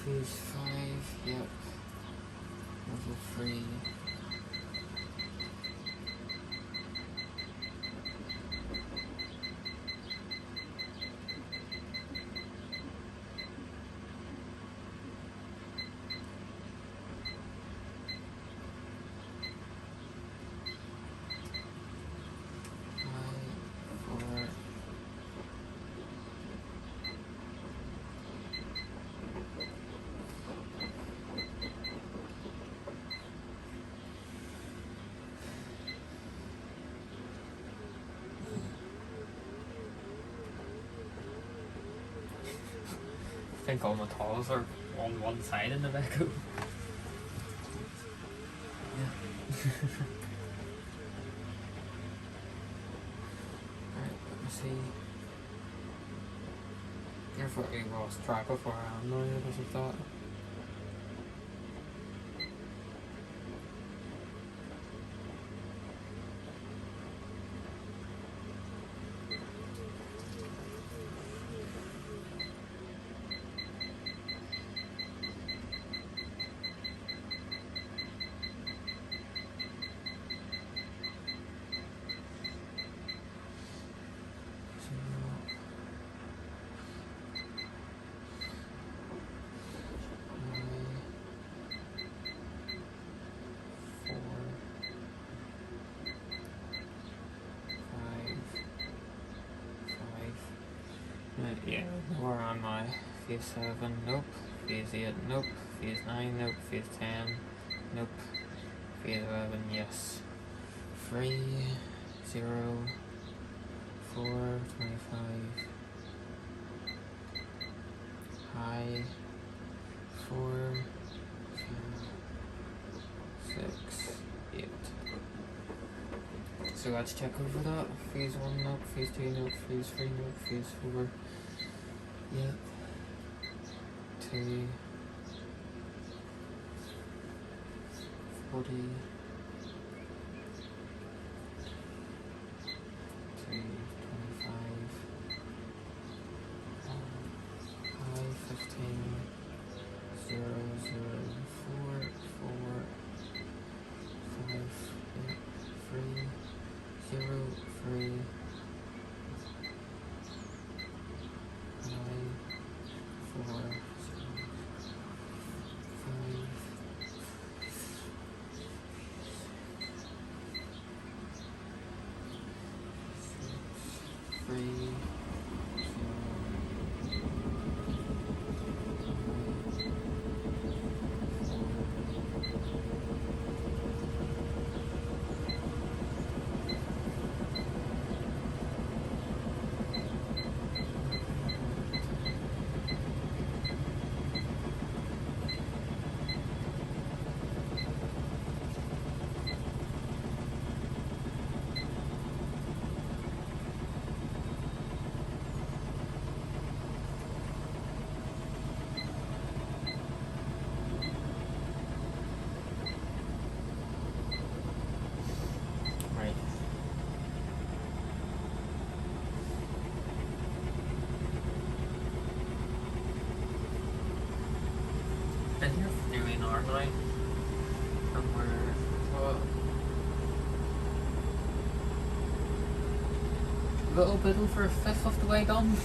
Phase 5. Yep. Level 3. I think all my tiles are on one side in the Echo. Yeah. Alright, let me see. I've already lost track of where I am now because of that. Yeah, where am I? Phase 7, nope. Phase 8, nope. Phase 9, nope. Phase 10, nope. Phase 11, yes. 3, 0, 4, 25. High, 4, 6, 8. So let's check over that. Phase 1, nope. Phase 2, nope. Phase 3, nope. Phase 4. Yep. 2, 40, 2, 25, high 15, 0, 0, 4, 4, 5, 8, 3, 0, 3, high 4, 0, 5, 6, 3, 0, right. Been here for nearly an hour now, and we're a little bit over a fifth of the way done.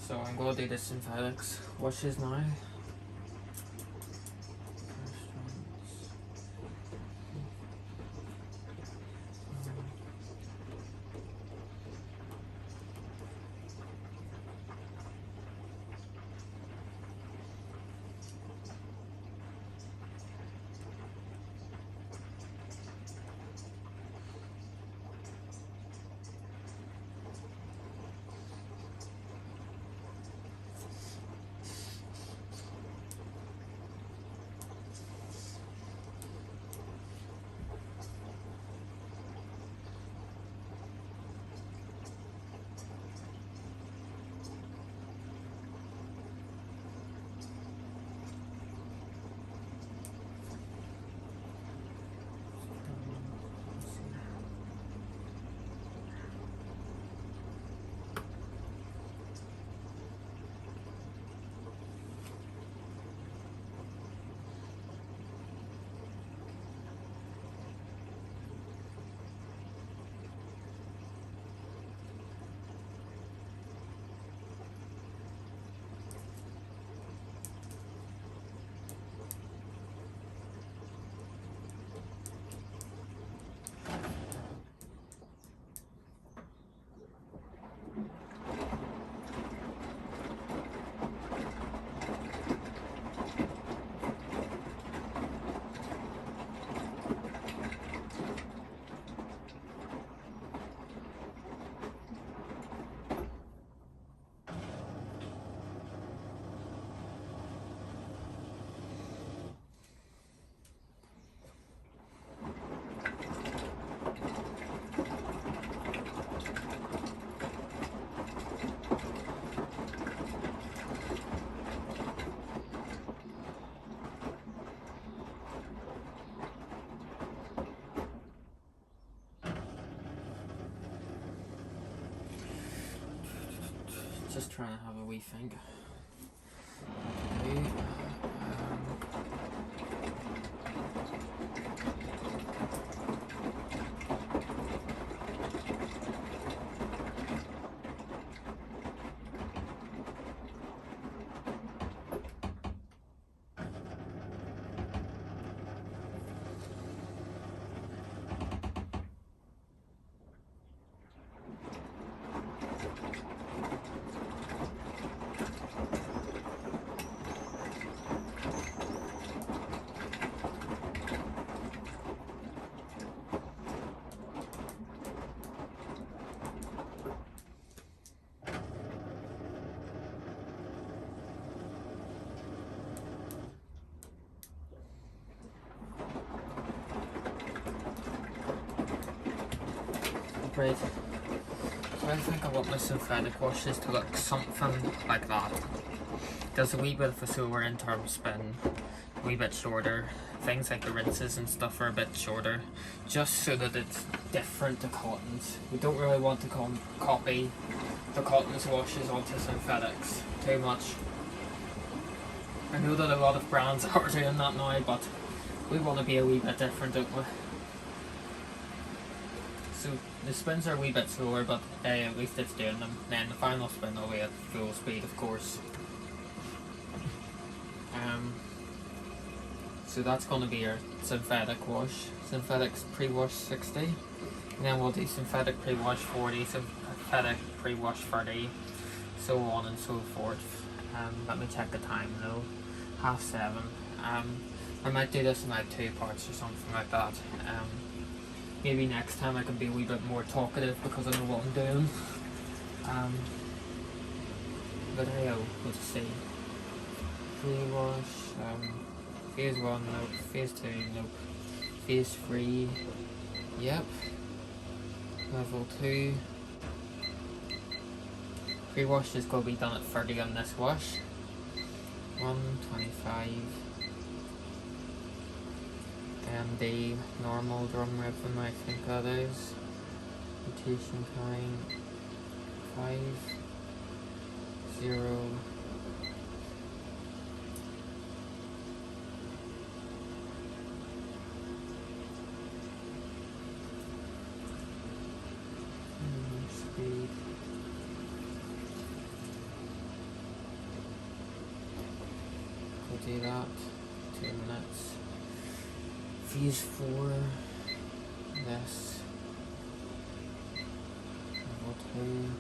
So I'm going to do the synthetics washes now. Just trying to have a wee think. Okay. Right. So I think I want my synthetic washes to look something like that. Does a wee bit of a slower interim spin, a wee bit shorter. Things like the rinses and stuff are a bit shorter, just so that it's different to cottons. We don't really want to copy the cottons washes onto synthetics too much. I know that a lot of brands are doing that now, but we want to be a wee bit different, don't we? So the spins are a wee bit slower, but at least it's doing them. Then the final spin will be at full speed, of course. So that's going to be our synthetic wash. Synthetics pre-wash 60. And then we'll do synthetic pre-wash 40, synthetic pre-wash 30, so on and so forth. Let me check the time though. 7:30. I might do this in like 2 parts or something like that. Maybe next time I can be a wee bit more talkative because I know what I'm doing. But hey, we'll just see. Pre-wash, phase 1, nope. Phase 2, nope. Phase 3, yep. Level 2. Pre-wash is going to be done at 30 on this wash. 125. And the normal drum ribbon, I think that is. Rotation time 5, 0. Speed. do that, 2 minutes. Phase 4, this, level 2.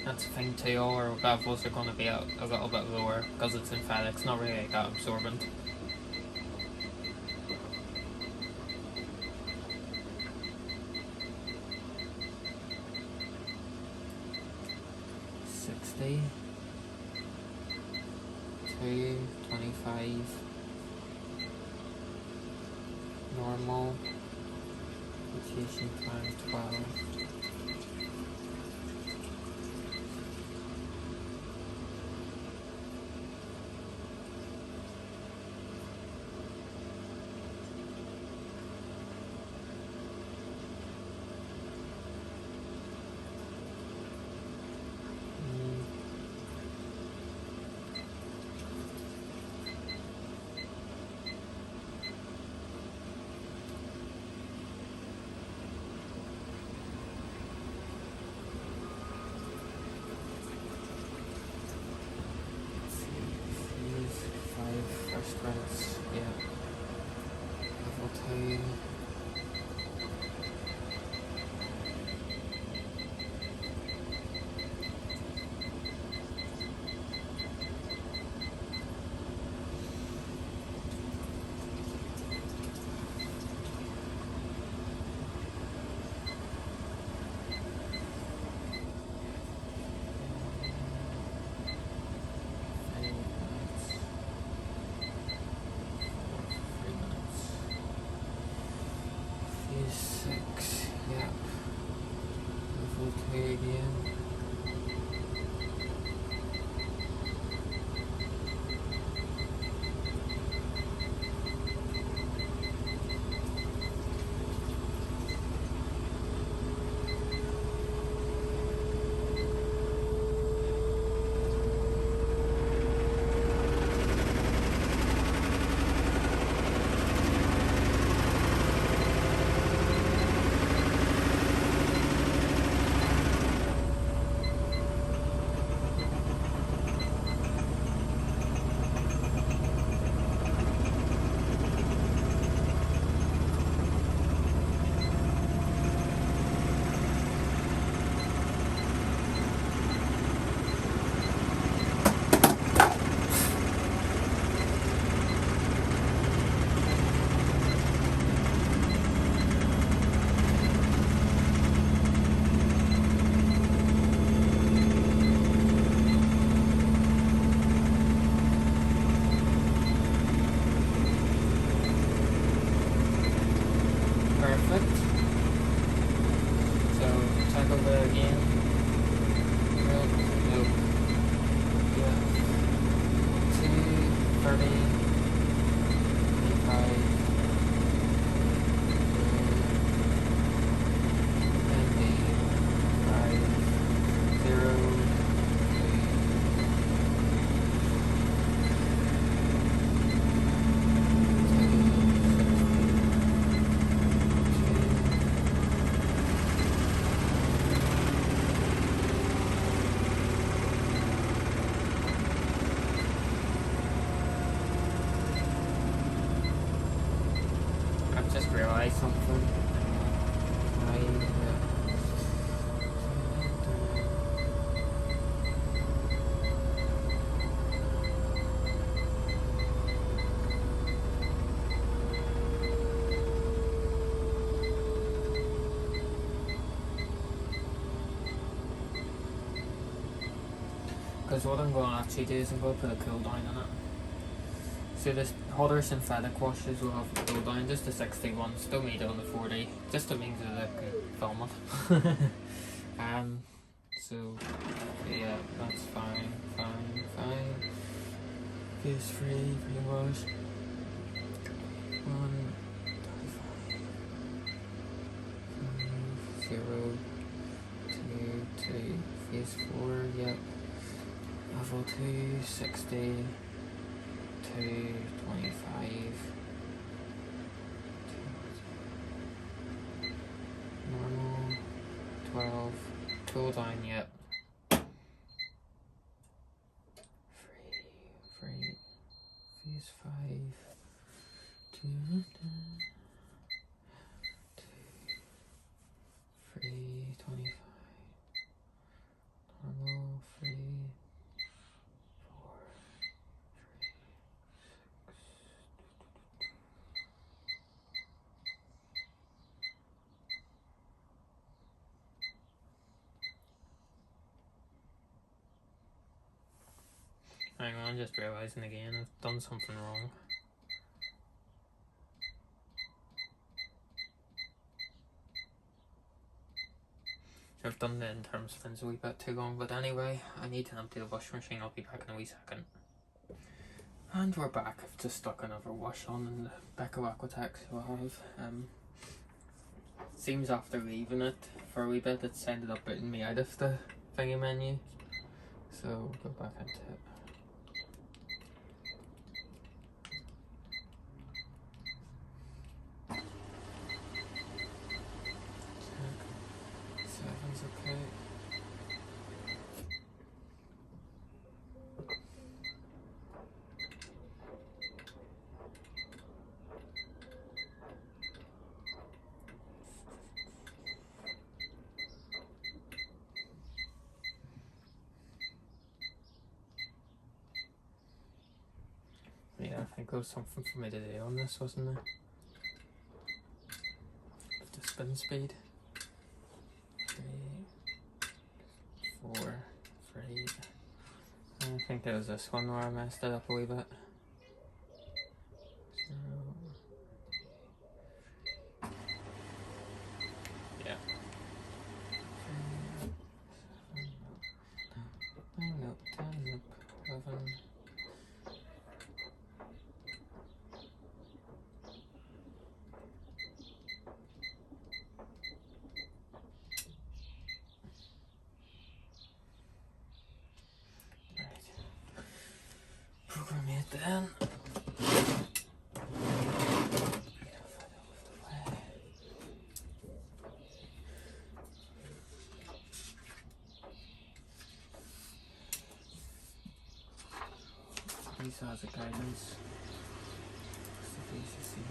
That's fine too, our levels are going to be a little bit lower because it's synthetic, it's not really that absorbent. $60, $2.25, normal, rotation time 12. Rinse, yeah. Level 2. Phase 6, yeah. Level 2 again. Perfect. So check over again. Nope. Yeah. 2:30. 25. I've just realized something. Because what I'm going to actually do is I'm going to put a cool down on it. So this hotter synthetic washes will have a cool down, just the 61, still made on the 40, just to make it look good film it. So yeah, that's fine. Phase 3, pre-wash. 1, 0, 2, 2, phase 4, yep. Level 2, 60, 2, 25. Normal, 12, cool down, yep. 3, just realising again I've done something wrong. I've done the interim spins a wee bit too long, but anyway, I need to empty the washing machine. I'll be back in a wee second. And we're back. I've just stuck another wash on in the Beko Aquatex, so I have. Seems after leaving it for a wee bit, it's ended up putting me out of the thingy menu. So go back into it. Seven's okay. Yeah, I think there was something for me to do on this, wasn't there? With the spin speed. 3, 4, 3. I think there was this one where I messed it up a wee bit. 0. Yeah. 9, nope, 10, nope, 11. Program it then. These are the guidance. So this is here.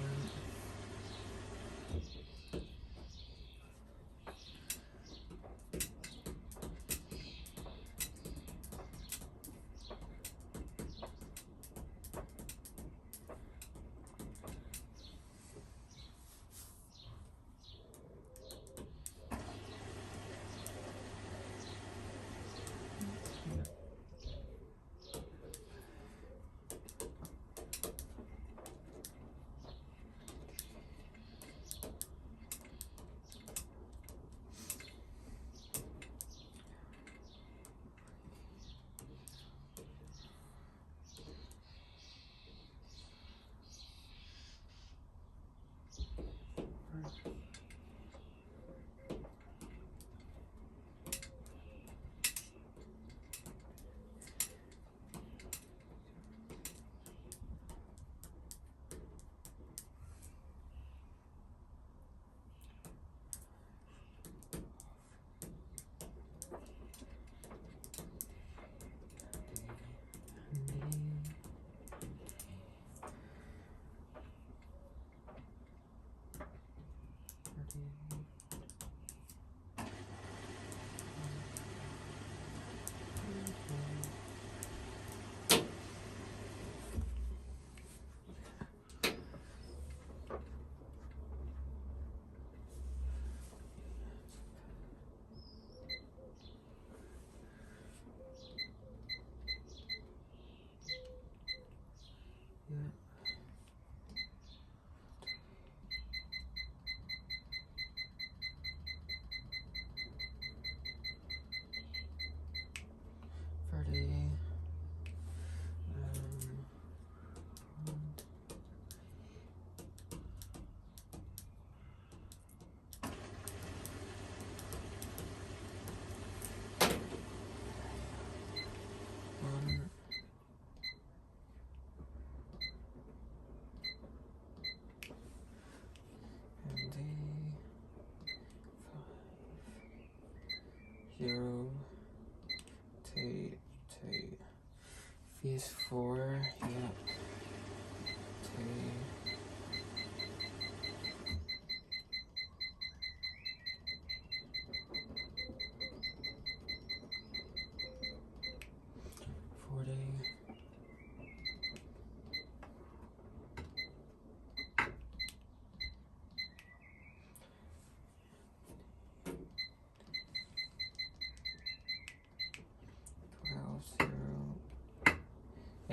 Zero, two, phase 4, yeah, 2, 40,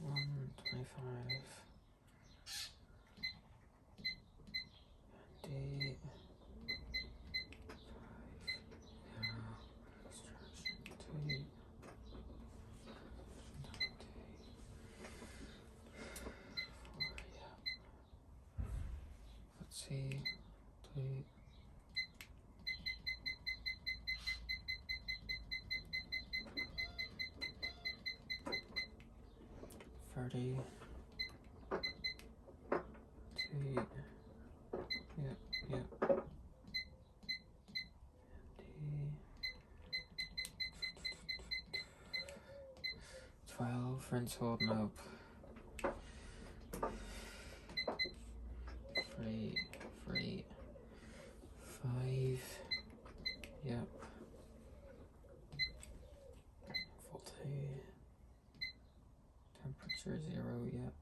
125 and 30, 2, yep, 12, rinse, hold, nope. 3, 5, yep. 40, temperature 0, yep.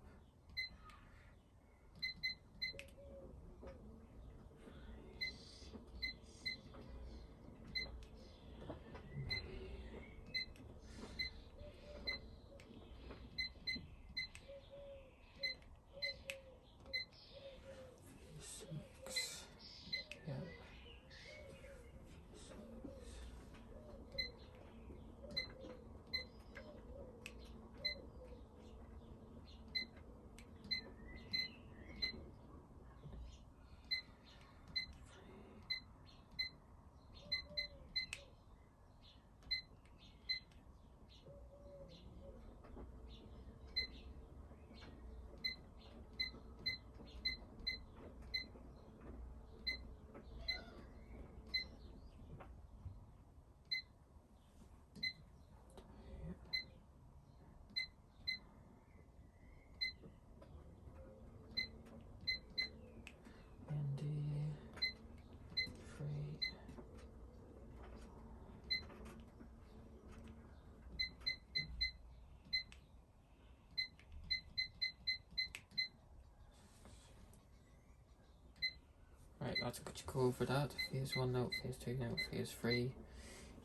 Right, that's a good go over that. Phase 1 note, phase 2 note, phase 3.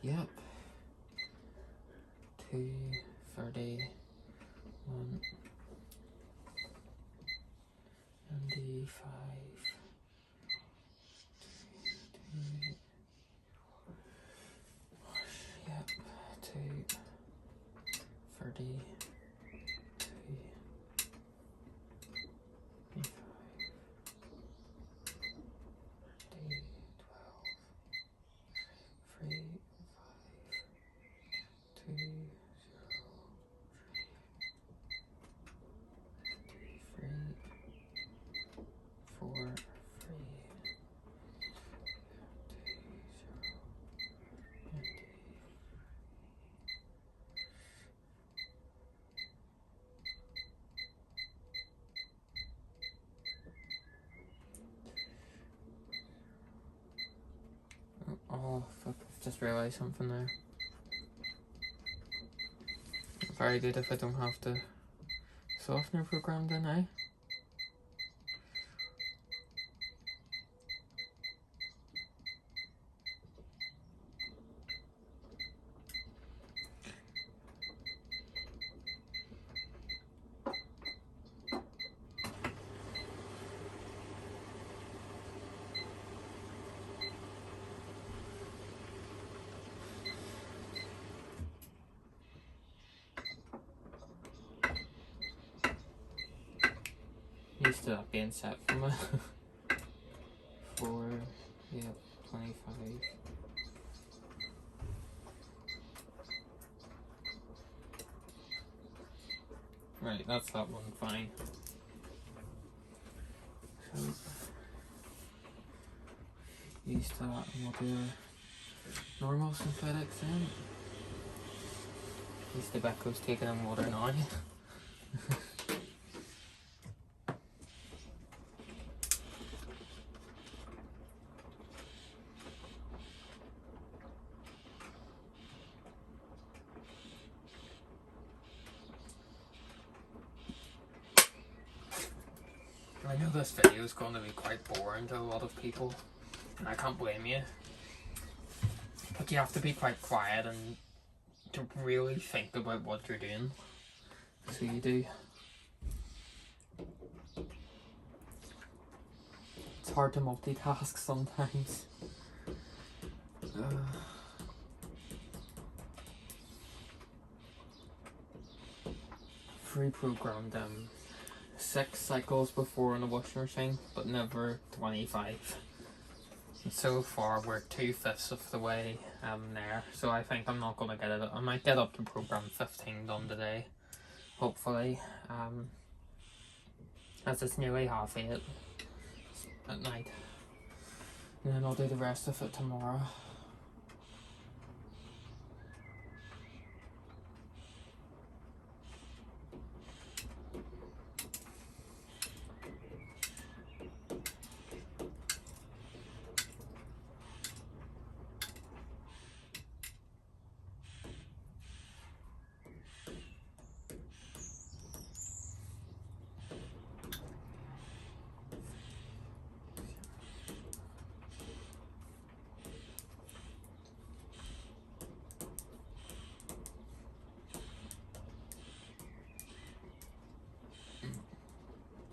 Yep. 2, 30, 1, and 5. 2, yep. 2, 30, 2, 5, 12, 3, 5, 2, 0, 3, 4, 3, 2, 0, and oh, fuck, I've just realised something there. Very good if I don't have the softener programmed in, eh? Used to that being set for me. 4, yep, 25. Right, that's that one, fine. So, used to that, and we'll do a normal synthetics then. At least the Becco's taking in water now. I know this video is going to be quite boring to a lot of people, and I can't blame you. But you have to be quite quiet and to really think about what you're doing. So you do. It's hard to multitask sometimes. Pre-programmed 6 cycles before in the washing machine, but never 25. And so far we're 2/5 of the way there, so I think I'm not going to get it. I might get up to program 15 done today, hopefully, as it's nearly 8:30 at night, and then I'll do the rest of it tomorrow.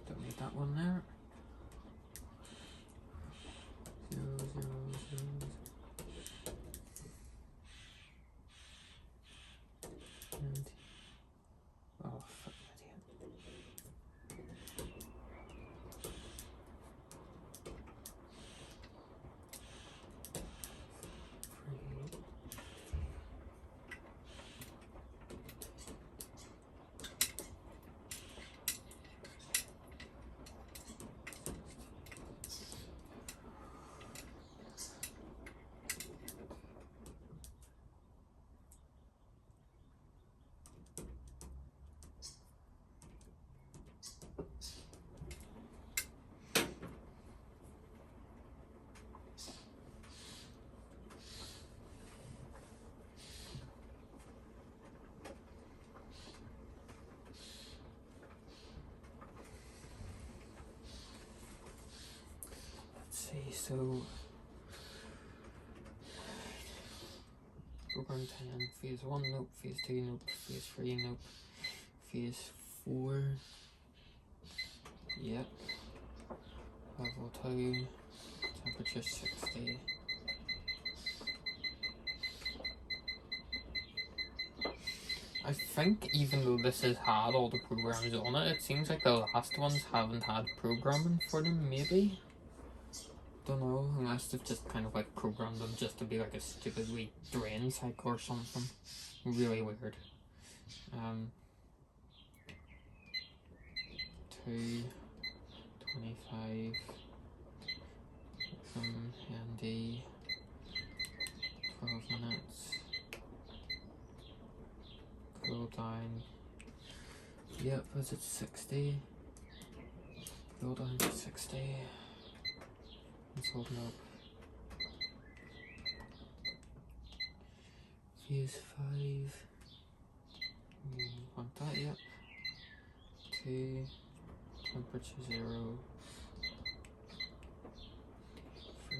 Don't need that one there. 0, 0, 0. And oh, fuck, idiot. So program 10, phase 1, nope, phase 2, nope, phase 3, nope, phase 4, yep, level 2, temperature 60. I think even though this has had all the programs on it, it seems like the last ones haven't had programming for them, maybe? Don't know, unless they've just kind of like programmed them just to be like a stupid wee drain cycle or something. Really weird. 2, 25, ND, 12 minutes, cool down, yep, is it 60? Cool down to 60. Let's hold it up. Phase 5. Want that, yep. 2. Temperature 0. 3.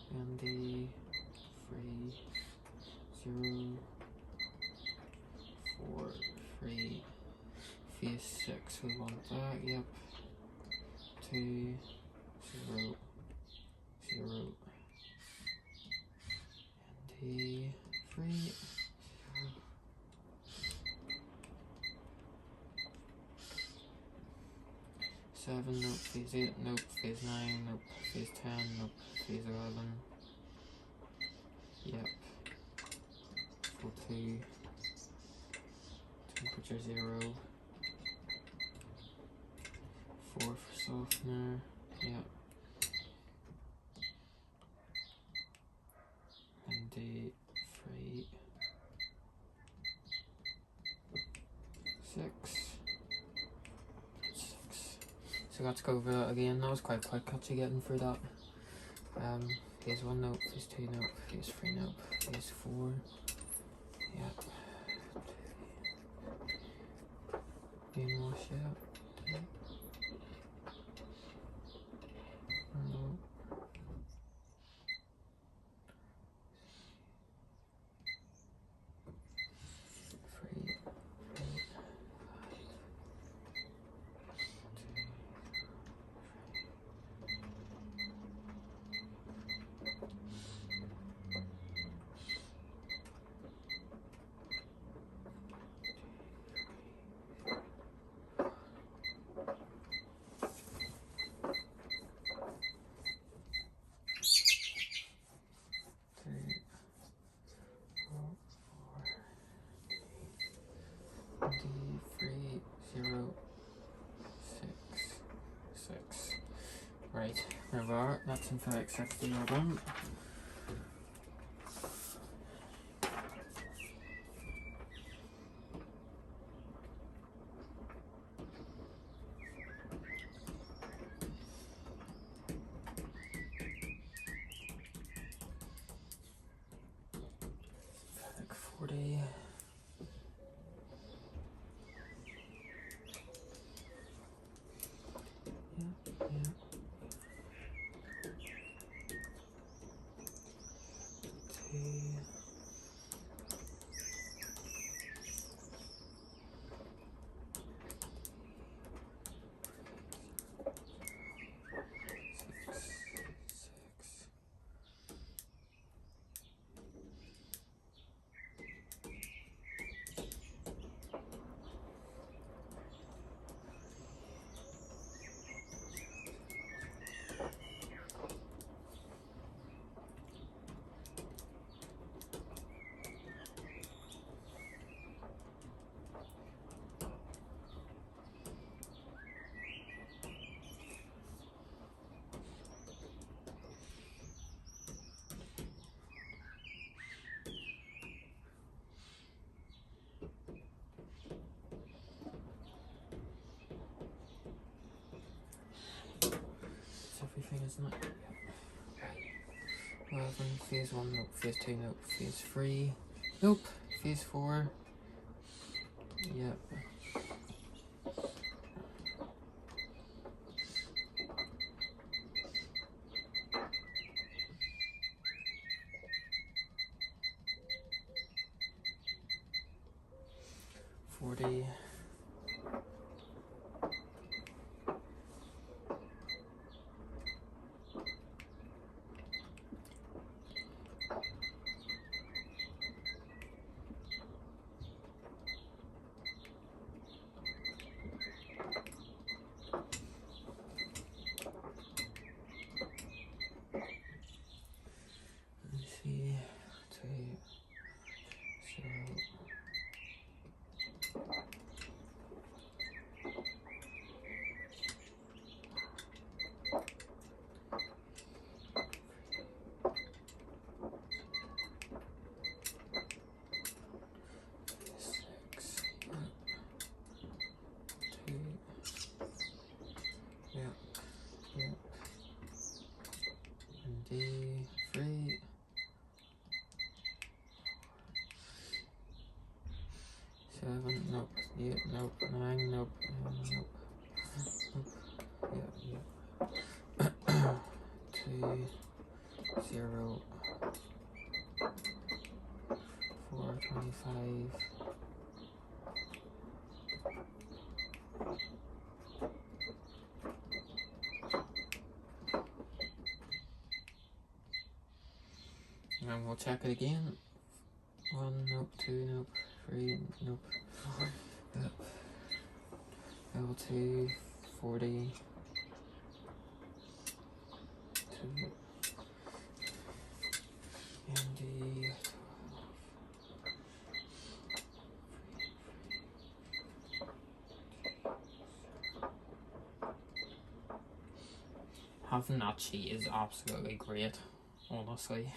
25. ND. 3. 0. 4. 3. Phase 6. We want that, yep. 2, 0, 0, and 3, 7, nope, phase 8, nope, phase 9, nope, phase 10, nope, phase 11, yep, 2, temperature 0, 4 for softener, yep, and 3, 6. So let's go over that again. That was quite quick actually getting through that. Phase 1 nope, phase 2 nope, phase 3 nope, phase 4, yep. Green wash, yep. Right, there we are. That's in fact 60 all done. Like 40. Yeah. Everything is not. 11, phase 1, nope, phase 2, nope, phase 3, nope, phase 4, yep. $40. Let's see, 2, 0. D3, 7, nope, 8, nope, 9, nope, nope, yeah, 2, 0, 4, 25. And we'll check it again. 1, nope, 2, nope, 3, nope, 4, yep. L2, 40, 2, MD, 12. Having that sheet is absolutely great, honestly.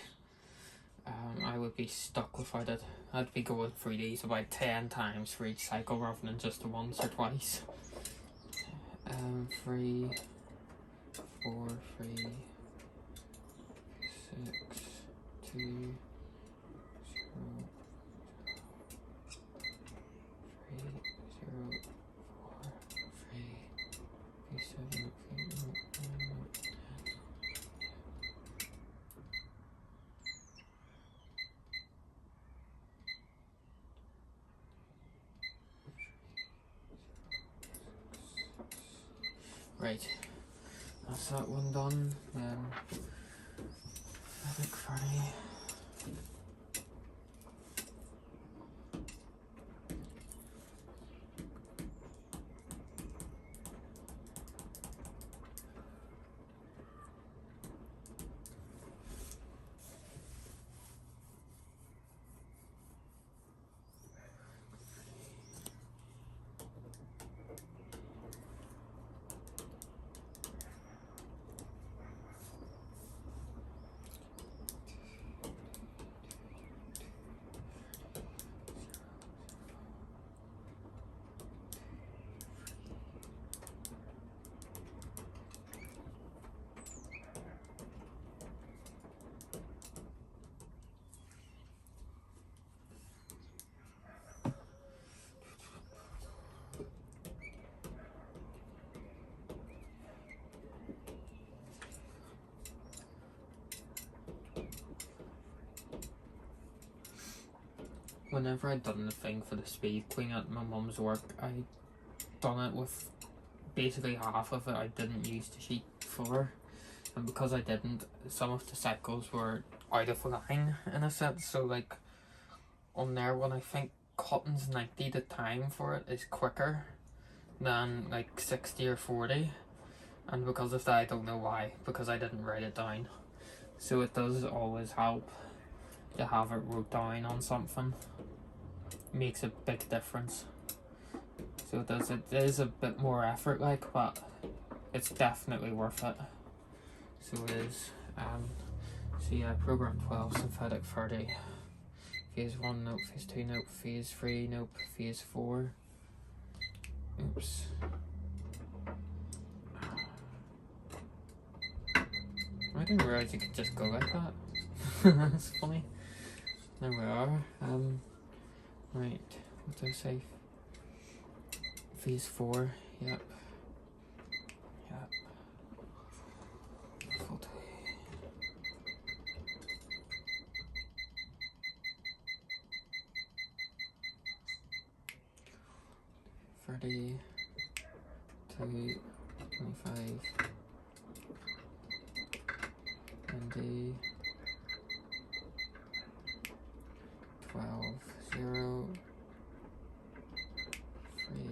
I would be stuck without it. I'd be going through these about 10 times for each cycle rather than just once or twice. 3, 4, 3, 6, 2, 0, 3, 0, 4, 3, 7, 8, 9. Right, that's that one done. Then fabric 30. whenever I'd done the thing for the speed queen at my mum's work, I done it with basically half of it I didn't use the sheet for, and because I didn't, some of the cycles were out of line in a sense. So like on there, when I think cotton's 90, the time for it is quicker than like 60 or 40, and because of that I don't know why, because I didn't write it down. So it does always help to have it wrote down on something. Makes a big difference. So it is a bit more effort like, but it's definitely worth it. So it is. So yeah, program 12, synthetic 30. Phase 1, nope. Phase 2, nope. Phase 3, nope. Phase 4. Oops. I didn't realize you could just go like that. That's funny. There we are. Right. What do I say? Phase 4. Yep. Yep. Faculty. 30. 2. 25. 20. 12. 0. 3.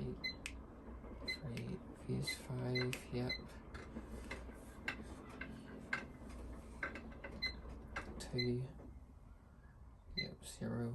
3. Phase 5. Yep. 2. Yep. 0.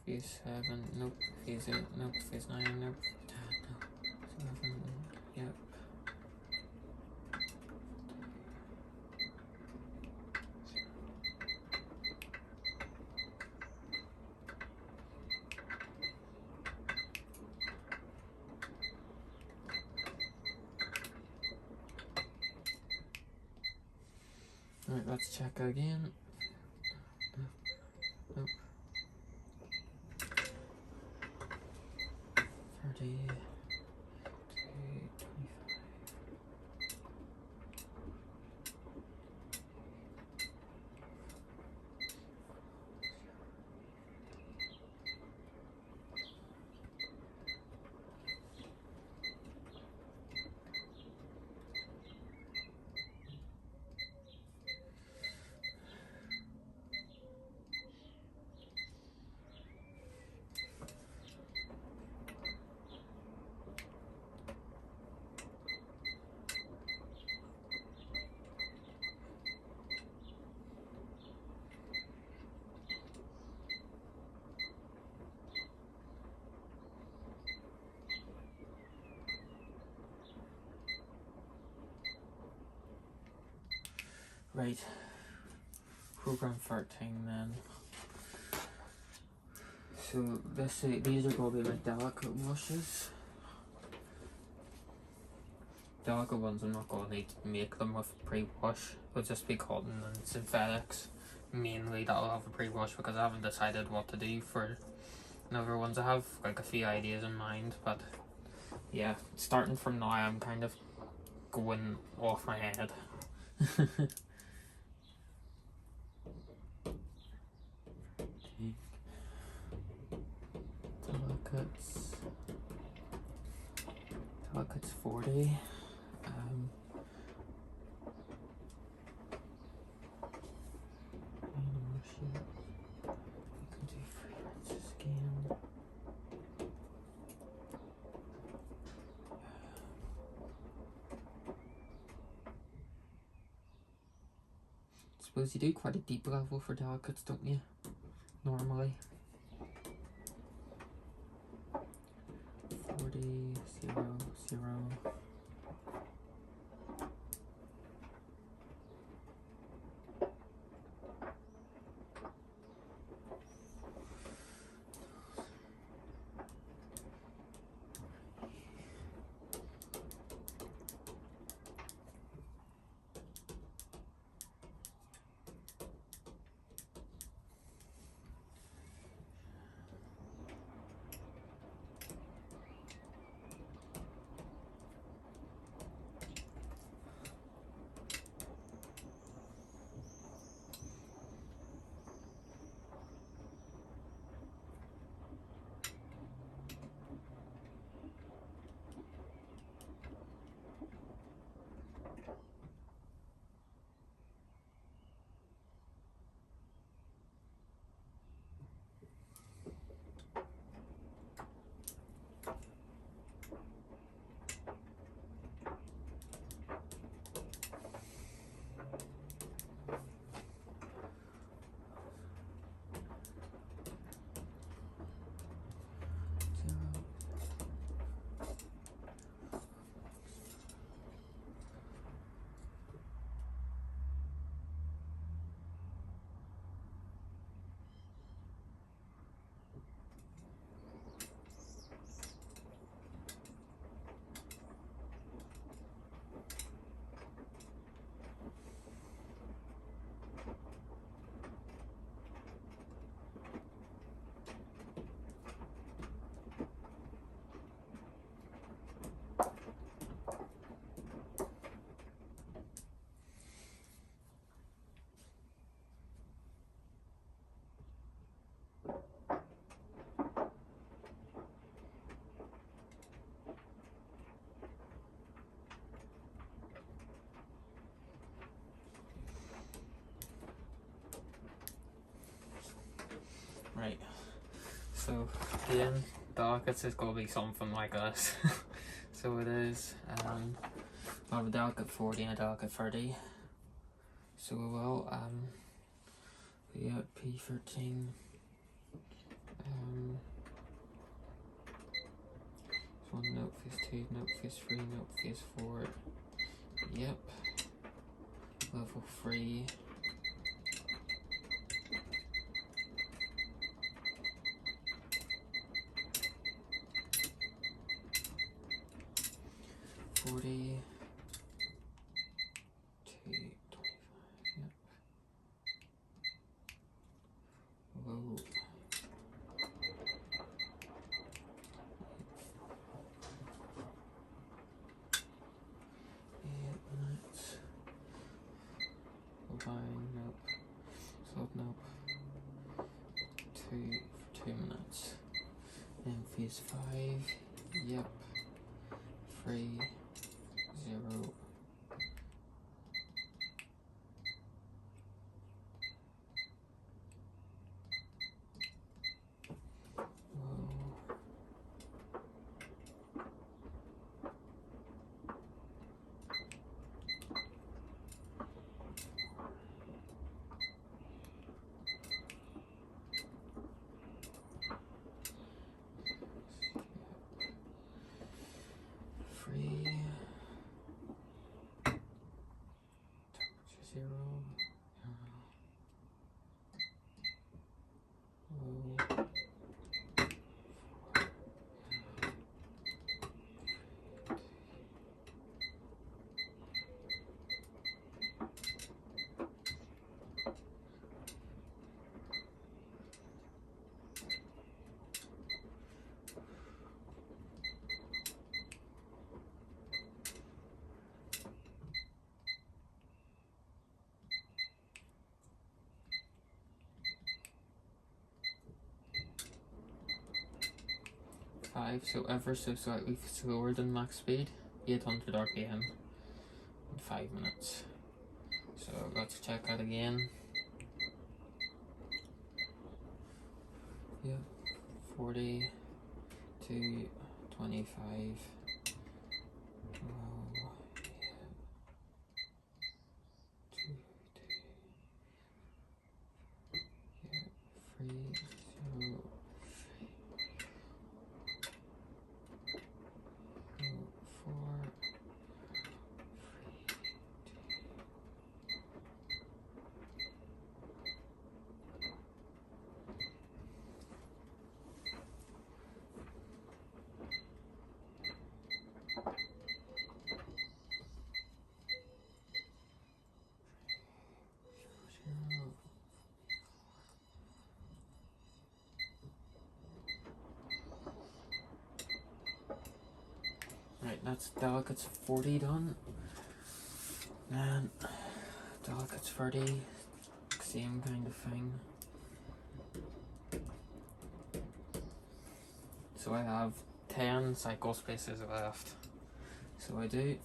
Phase 7, nope. Phase 8, nope. Phase 9, nope. 7, yep. Alright, let's check again. Nope. 30, 25. Right, program 13 then. So these are going to be my delicate washes. Delicate ones I'm not going to need to make them with pre-wash. It'll just be cotton and synthetics mainly that'll have a pre-wash, because I haven't decided what to do for other ones. I have like a few ideas in mind, but yeah, starting from now I'm kind of going off my head. Delicates 40. Suppose you do quite a deep level for delicates, don't you? Normally. 40, 0, 0. Right. So again, delegates is gonna be something like this. So it is. I have a delegate 40 and a delegate 30. So we will P13. So note phase 2, note phase 3, note phase 4. Yep. Level 3. $40 to $25. Yep. Whoa. 8 minutes. Combine, nope. Slot, nope. 2 for 2 minutes. And phase 5. Yep. 3, 0. Whoa. 3. Temperature 0. Whoa. So ever so slightly slower than max speed, 800 RPM in 5 minutes. So let's check that again. Yep, 40 to 25. Whoa, yeah. 2, 2, yeah, 3, 0. 4. Right, that's delegates 40 done. And delegates 30, same kind of thing. So I have 10 cycle spaces left. So I do.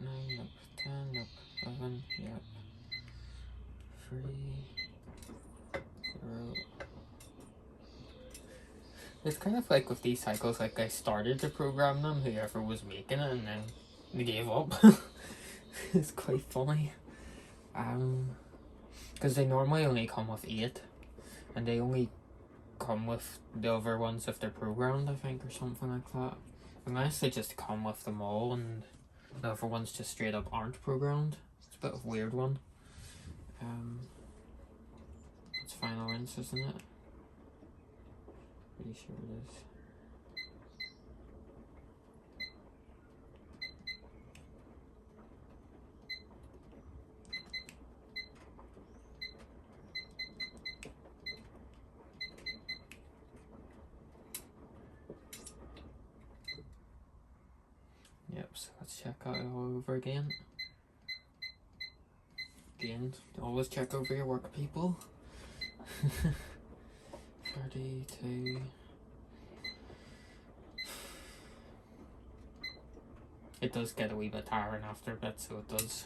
9, nope. 10, nope. 11, yep. 3, 0. It's kind of like with these cycles, like I started to program them, whoever was making it, and then they gave up. It's quite funny. Because they normally only come with 8, and they only come with the other ones if they're programmed, I think, or something like that. Unless they just come with them all, and the other ones just straight up aren't programmed. It's a bit of a weird one. It's final rinse, isn't it? Pretty sure it is. Yep, so let's check out it all over again. Again, always check over your work, people. 32. It does get a wee bit tiring after a bit, so it does.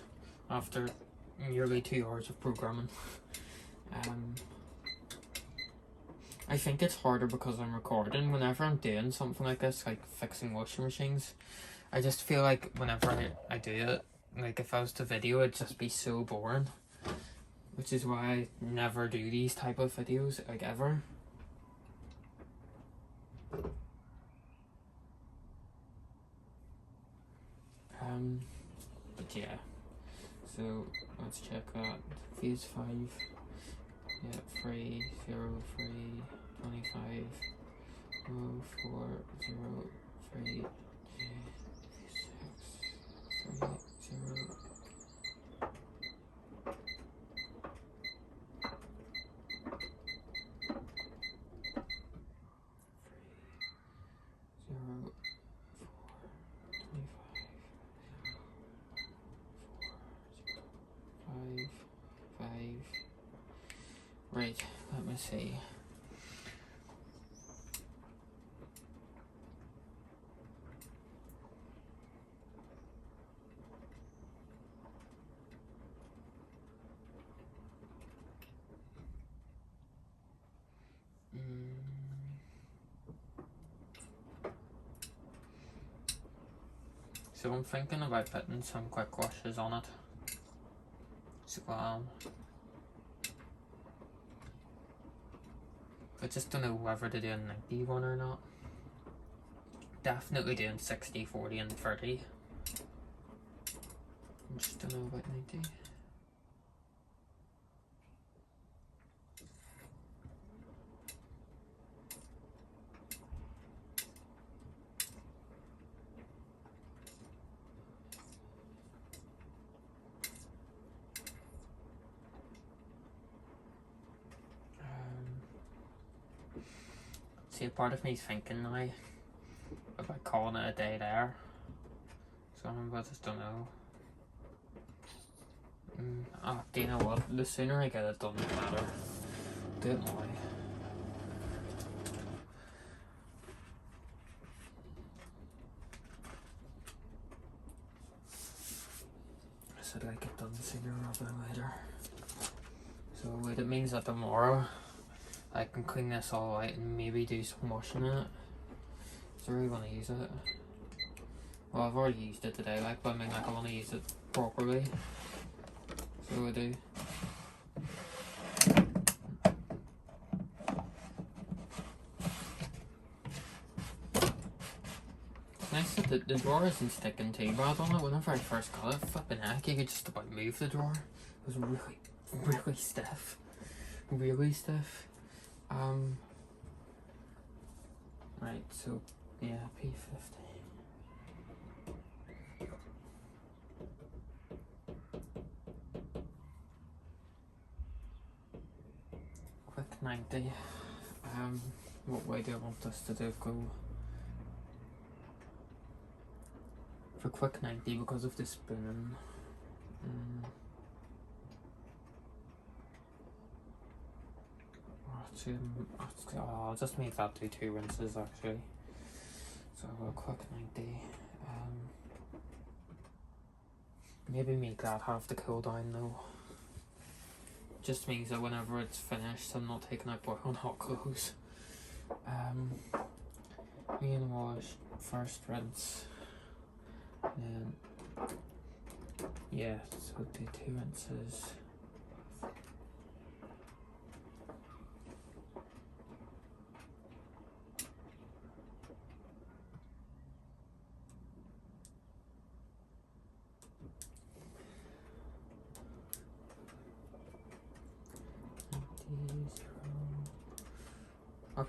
After nearly 2 hours of programming. I think it's harder because I'm recording. Whenever I'm doing something like this, like fixing washing machines, I just feel like whenever I do it, like if I was to video, it'd just be so boring. Which is why I never do these type of videos, like ever. But yeah, so let's check that. Phase 5, yeah, 3, 0, 3, 25, 0, 4, 0, 3, 6, 3, 0. Right, let me see. So I'm thinking about putting some quick washes on it as well. I just don't know whether to do a 90 one or not. Definitely doing 60, 40 and 30. I just don't know about 90. See, a part of me is thinking now about calling it a day there. So I just don't know. Do you know what? The sooner I get it done, the better. Do it now. I said I get done sooner rather than later. So it means that tomorrow I can clean this all out and maybe do some washing in it. So I really want to use it. Well, I've already used it today, like, but I mean, like, I want to use it properly. So I do. It's nice that the drawer isn't sticking too bad on it. Whenever I first got it, flipping heck, you could just about move the drawer. It was really stiff. Really stiff. Right, so, yeah, P50. Quick 90. What way do I want this to go? For quick 90 because of the spinning. I'll just make that do 2 rinses actually. So I'll quick 90. Maybe make that have the cooldown though. Just means that whenever it's finished, I'm not taking out boiling hot clothes. Main wash, first rinse, then yeah, so do 2 rinses.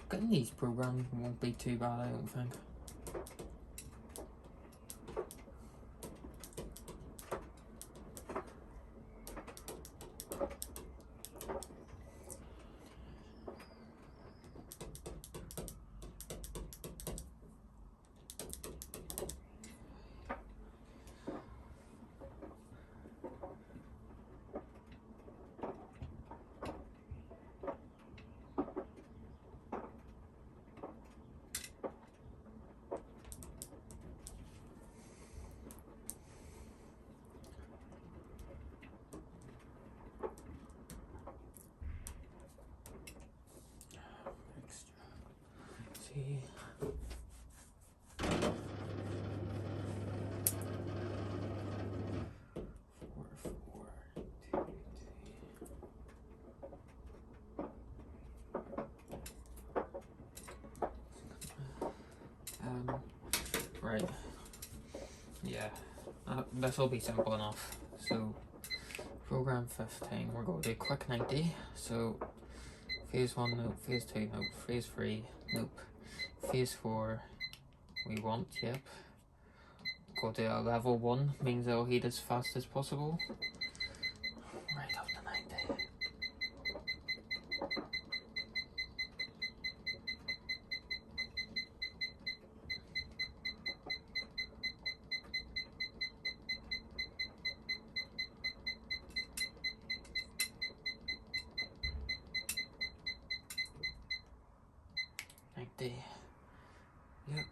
Getting these programs won't be too bad, I don't think. See. Right. Yeah. This will be simple enough. So, program 15, we're going to do quick 90. So, phase 1, nope. Phase 2, nope. Phase 3, nope. Phase 4, we want, yep. Go to a level 1, means it'll heat as fast as possible. Right up to 90. Yep.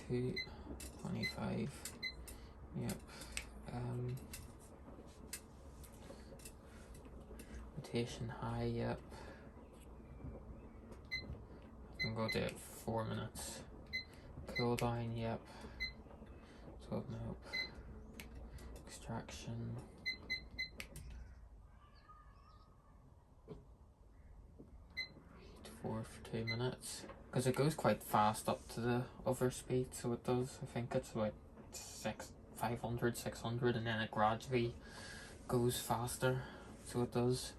225. Yep. Rotation high, yep. I'm going to do it 4 minutes. Cool down, yep. 12, nope. Extraction. 4 for 2 minutes. Because it goes quite fast up to the other speed, so it does. I think it's about 500, 600, and then it gradually goes faster, so it does.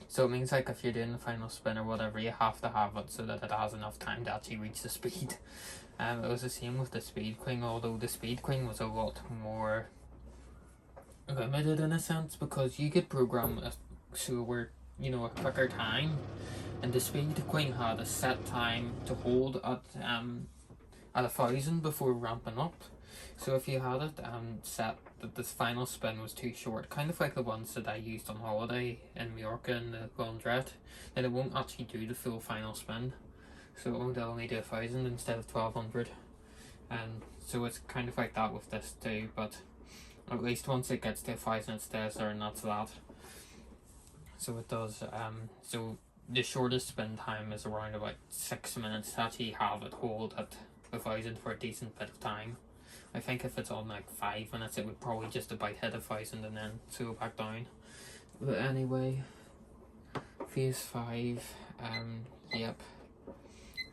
So it means like if you're doing the final spin or whatever, you have to have it so that it has enough time to actually reach the speed. It was the same with the speed queen, although the speed queen was a lot more limited in a sense, because you could program it so we're, you know, a quicker time, and the speed queen had a set time to hold at 1,000 before ramping up. So if you had it set that this final spin was too short, kind of like the ones that I used on holiday in Mallorca and the laundrette, then it won't actually do the full final spin. So it won't only do 1,000 instead of 1,200. And so it's kind of like that with this too, but at least once it gets to 1,000 it stays there, and that's that. So it does, so the shortest spin time is around about 6 minutes to actually have it hold at 1,000 for a decent bit of time. I think if it's on like 5 minutes, it would probably just about hit 1,000 and then go back down. But anyway, phase 5, yep,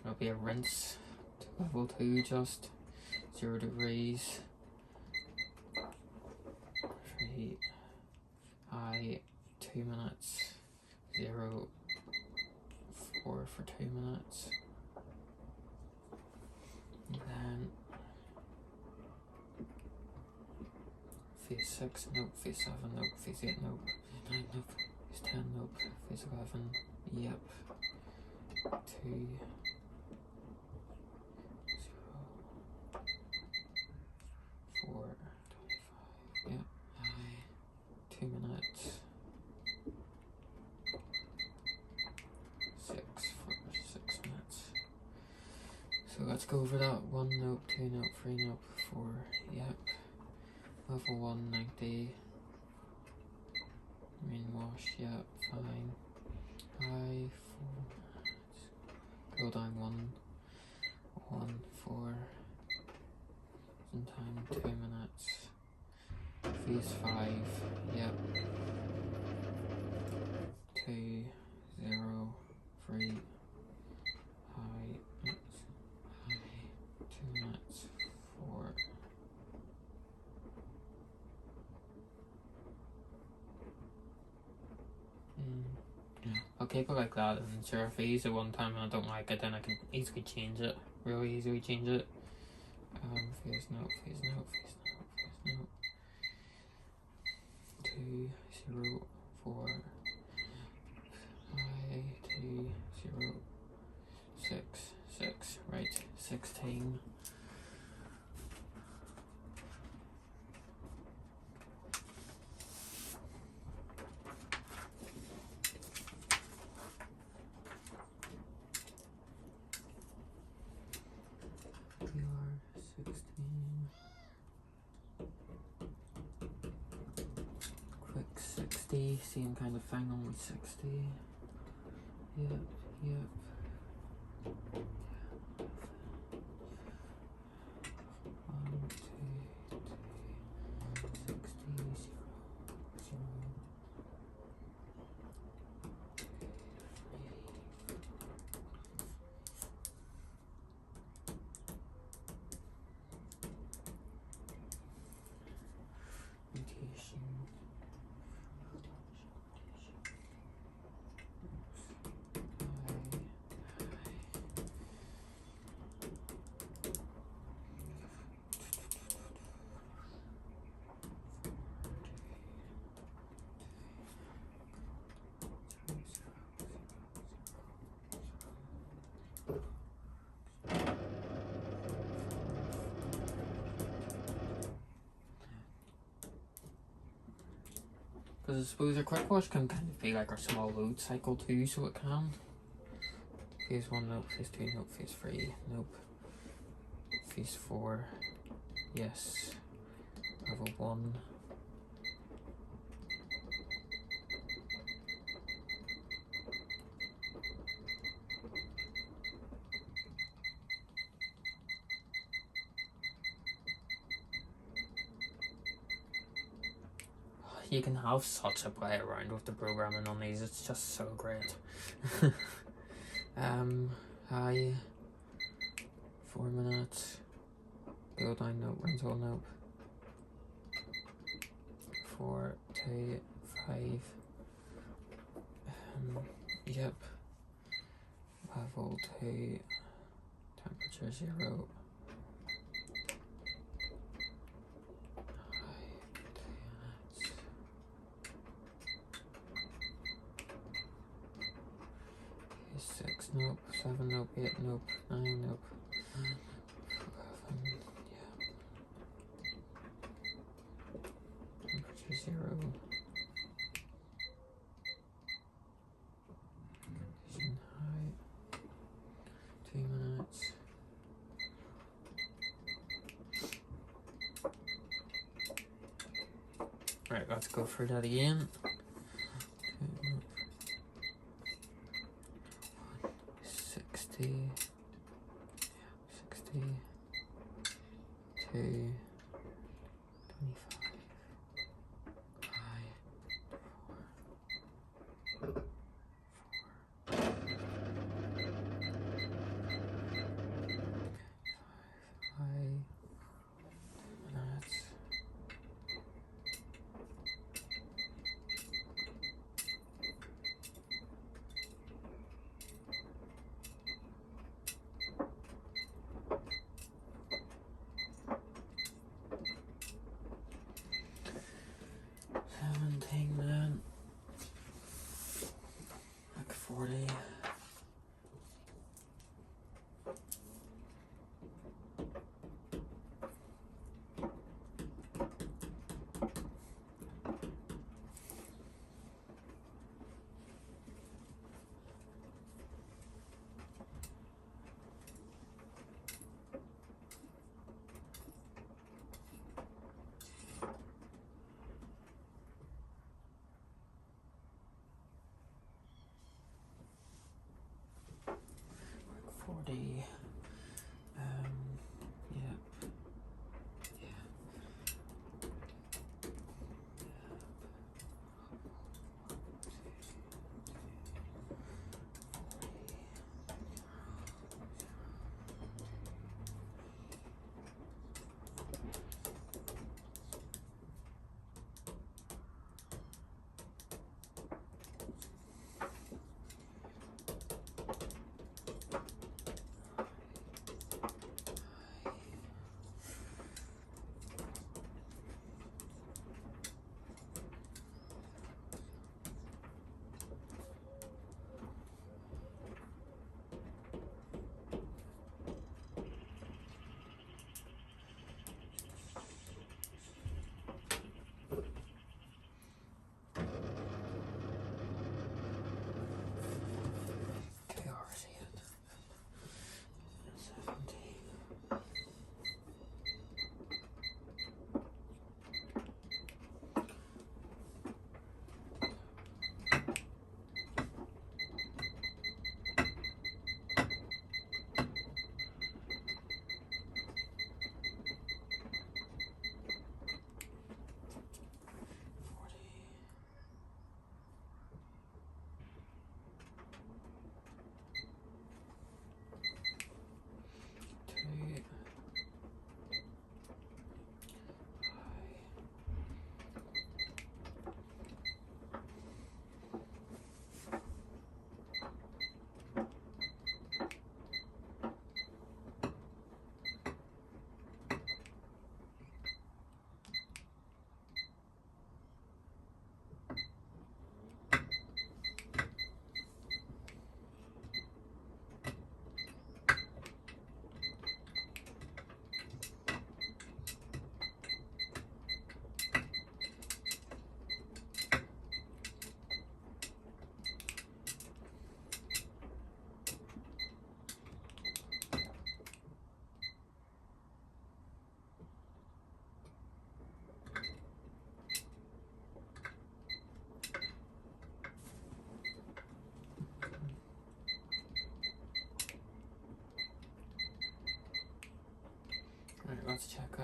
it'll be a rinse to level 2 just 0 degrees. 3 high 2 minutes, 0 4 for 2 minutes, and then phase 6, nope. Phase 7, nope. Phase 8, nope. Phase 9, nope. Phase 10, nope. Phase 11, yep. 2 0 4 25, yep. High 2 minutes, 6 for 6 minutes. So let's go over that. 1 nope, 2 nope, 3 nope, 4, yep. Level 1, 90. Main wash, yep, fine. High, 4 minutes. Go down 1, 4. In time, 2 minutes. Phase 5, yep. 2, 0, 3. High, 2 minutes, 4. I'll keep it like that, and sure, if I use it one time and I don't like it, then I can easily change it. Really easily change it. Phase note, phase note, phase note, phase note. 2, 0, 4. I, 2, 0, 6, 6, right, 16. Quick 60, same kind of thing, only 60. Yep, yep. One, two, 60, 0, 0. Mutation. Because I suppose a quick wash can kind of be like a small load cycle too, so it can. Phase 1, nope. Phase 2, nope. Phase 3, nope. Phase 4, yes. Level 1. You can have such a play around with the programming on these, it's just so great. High, 4 minutes. Go down, nope, rental, nope. 4, 2, 5. Yep. Level 2, temperature 0. Six, nope. 7, nope. 8, nope. 9, nope. 11, yeah. Temperature 0. Condition high. 2 minutes. Right, let's go for that again. 60, 60, 2, 25, 5, 4, 5, minutes.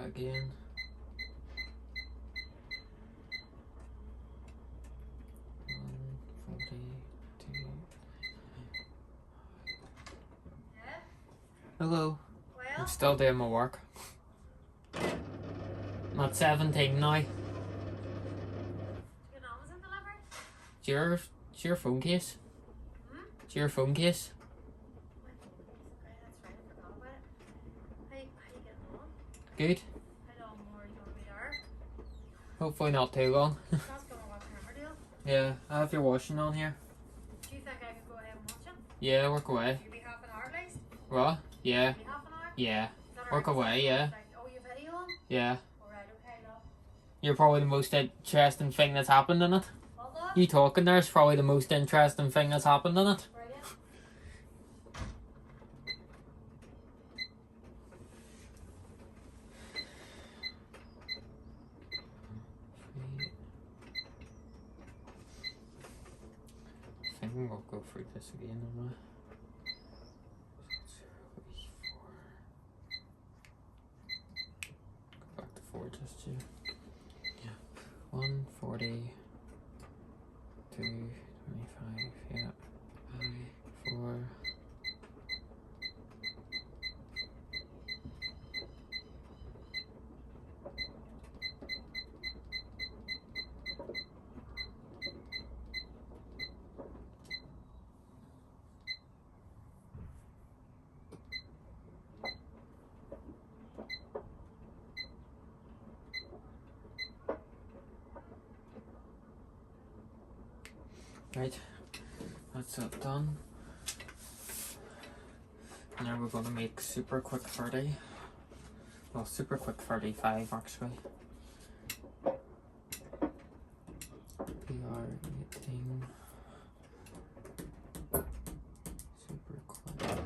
that again. Hello. Well, I'm still doing my work. I'm at 17 now. you know, Amazon delivery? It's your phone case? Hmm? It's your phone case? Okay, that's right, I forgot about it. How you getting on? Good. How long more are you going to be there? Hopefully not too long. That's going to watch Riverdale. Yeah, I have your washing on here. Do you think I could go ahead and watch it? Yeah, work away. You'll be half an hour at least? What? Yeah. Maybe half an hour? Yeah. Is that Work alright? away, yeah. Like, oh, you video on? Yeah. Alright, okay, love. You're probably the most interesting thing that's happened in it. Well done. You talking there is probably the most interesting thing that's happened in it. Brilliant. I think we'll go through this again, am I? Go back to 4 just to. Yeah. 140. 225, yeah. 4. Right, that's it done. Now we're gonna make super quick 30. Well, super quick 35 actually. PR18. Super quick.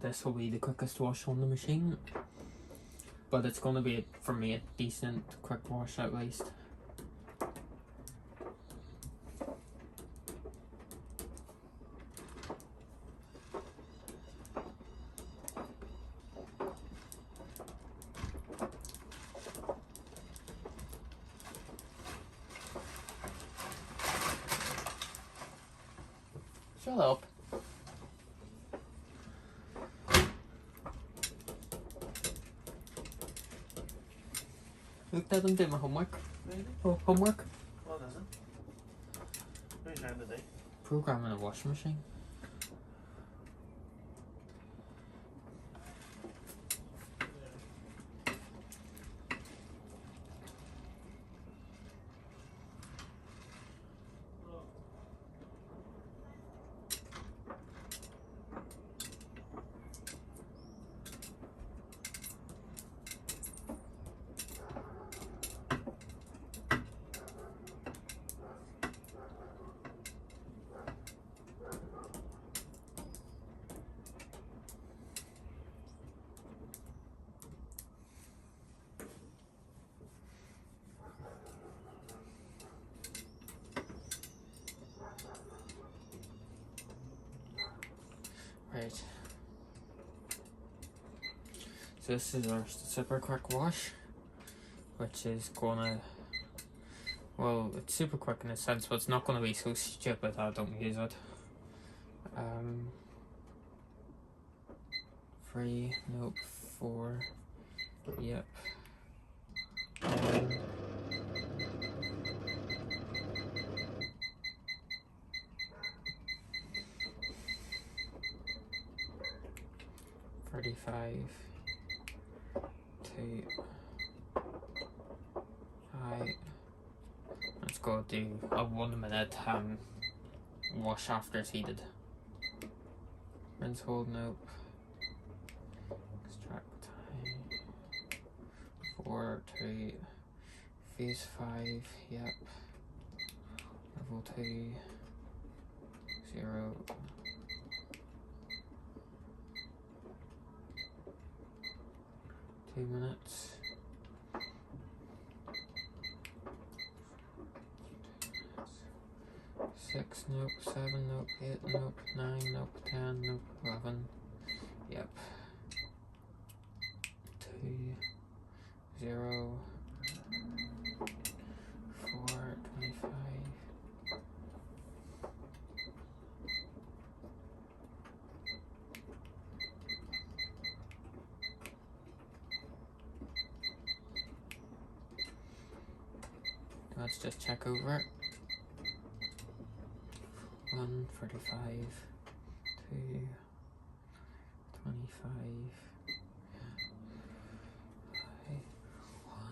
This will be the quickest wash on the machine. But it's gonna be, for me, a decent quick wash at least. Shut up. Look, I didn't do my homework. Really? Oh, homework? What is it? What are you trying to do? Programming a washing machine. Right. So this is our super quick wash, which is gonna, well, it's super quick in a sense, but it's not gonna be so stupid I don't use it. 3, nope, 4, yep. 35, 2, 5. Let's go do a 1 minute wash after it's heated. Rinse, hold, nope. Extract time. 4, 2, phase 5, yep. Level 2, 0. 2 minutes. 6, nope. 7, nope. 8, nope. 9, nope. 10, nope. 11. Yep. Let's just check over it. 145, 2, 25, 1,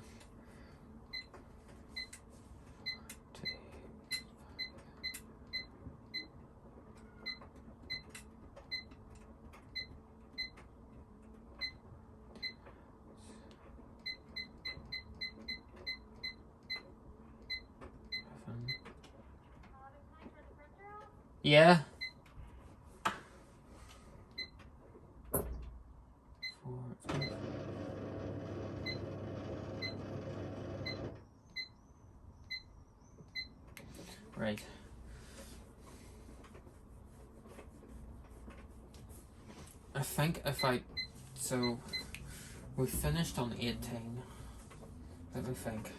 2, 7. Yeah. 4. Right. I think if I, so we finished on 18. Let me think.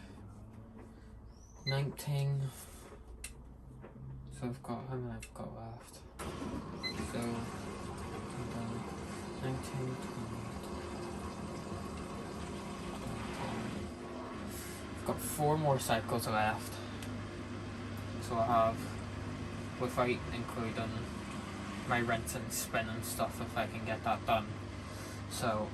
19. So I've got, how many I've got left? So, 19, 20, I've got 4 more cycles left. So I have, without including my rinse and spin and stuff, if I can get that done. So,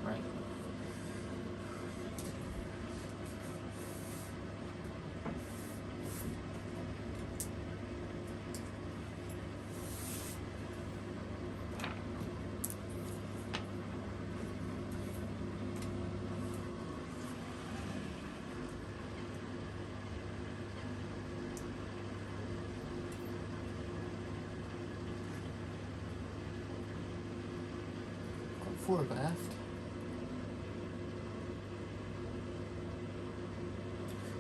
right. Got 4 left.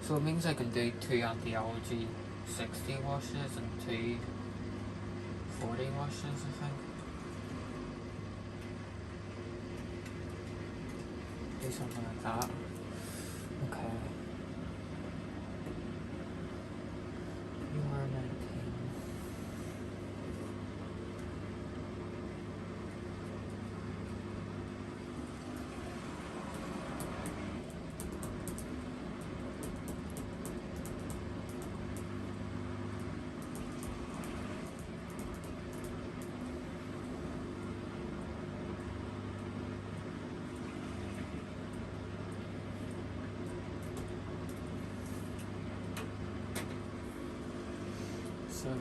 So it means I can do 2 anti-allergy 60 washes and 2 40 washes, I think. Do something like that. Okay. You are 19. So, right.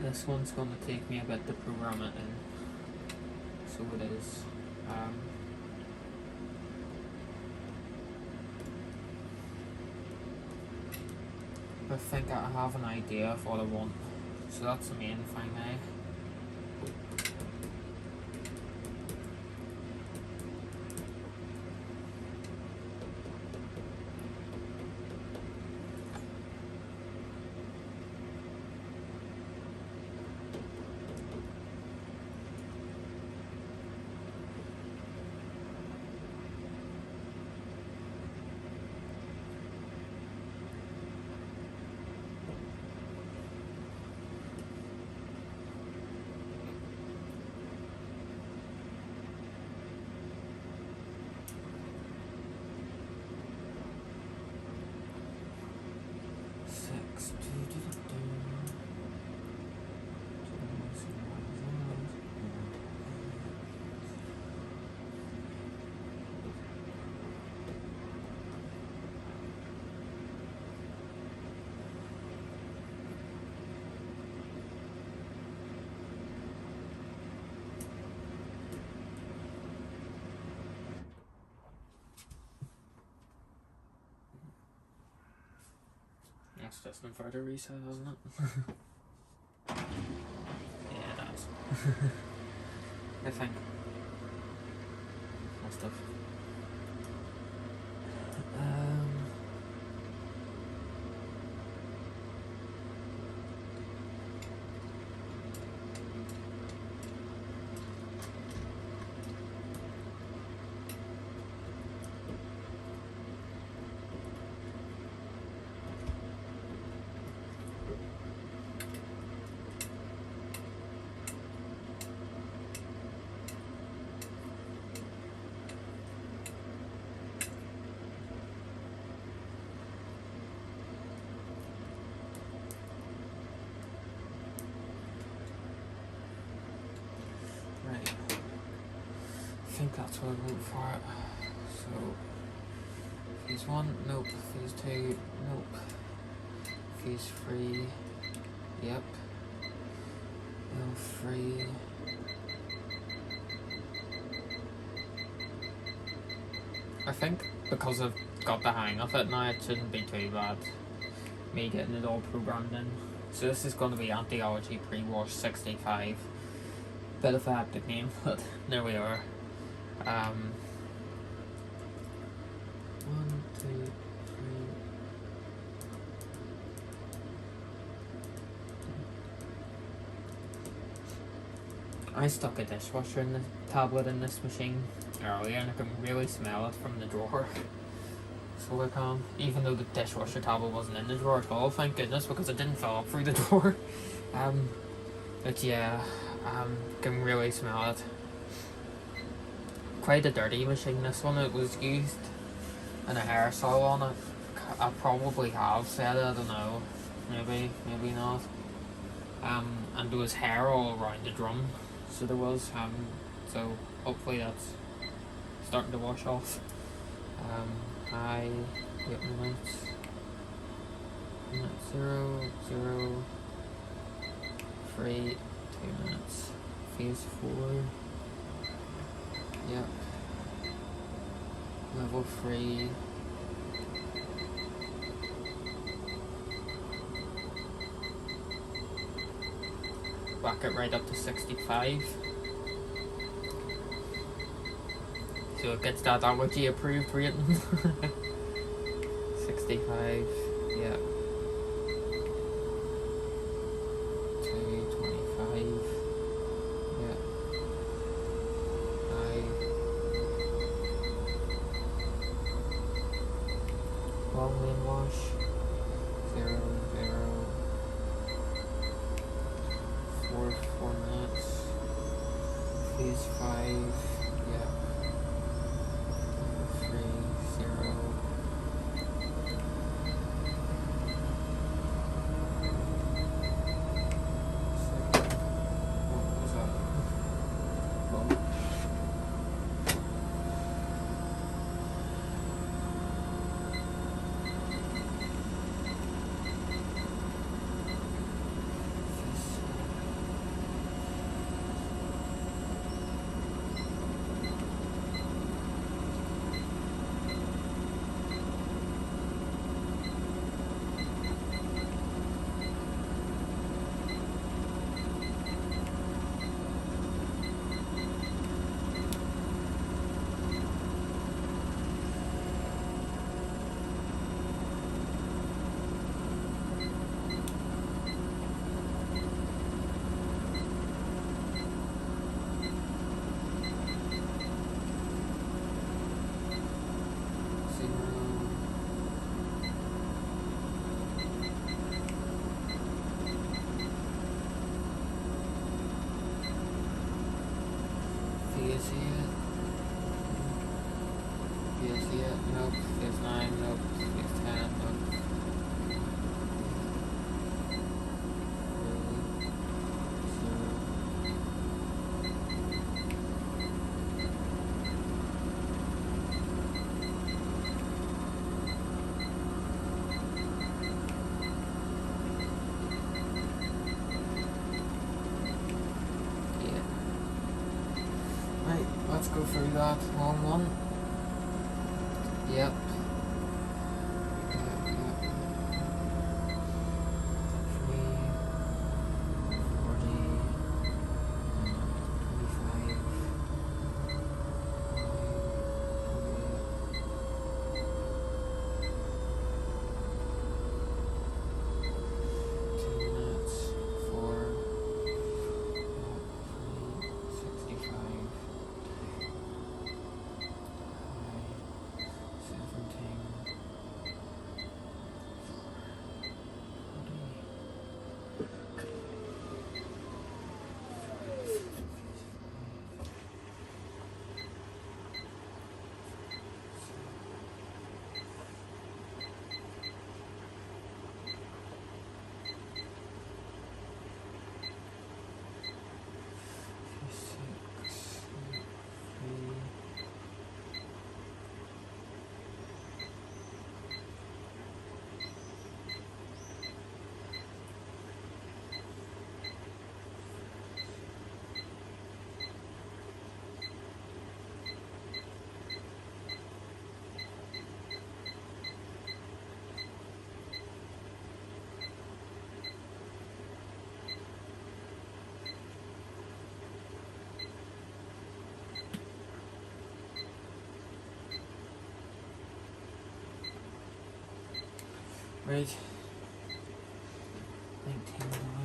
This one's going to take me a bit to program it in, so it is. I think I have an idea of what I want, so that's the main thing now. That's just an inverter reset, hasn't it? Yeah, it has. I think. Must have. Right. I think that's what I wrote for it. So, phase 1, nope. Phase 2, nope. Phase 3, yep. L3. I think because I've got the hang of it now, it shouldn't be too bad. Me getting it all programmed in. So this is going to be Anti-Allergy Pre-Wash 65. Bit of a hectic name, but there we are. 1, 2, 3. I stuck a dishwasher in the tablet in this machine earlier, and I can really smell it from the drawer. So I can, even though the dishwasher tablet wasn't in the drawer at all, thank goodness, because it didn't fill up through the drawer. But yeah, can really smell it. Quite a dirty machine, this one. It was used in a hair salon. I probably have said it, I don't know, maybe not. And there was hair all around the drum, so there was, so hopefully that's starting to wash off. I wait minutes. Minute 0, 0, 3, 2 minutes. Phase 4. Yep. Level 3. Back it right up to 65. So it gets that allergy approved rating. 65, yeah. 225, yeah. 5. Long lane wash. 0, 0. 4 minutes. Phase 5, yeah. 3, 0. What was that? Well, nope. Phase 9, nope. Phase 10, nope. Yeah. Right, let's go through that one. Yep. Right. 19 done.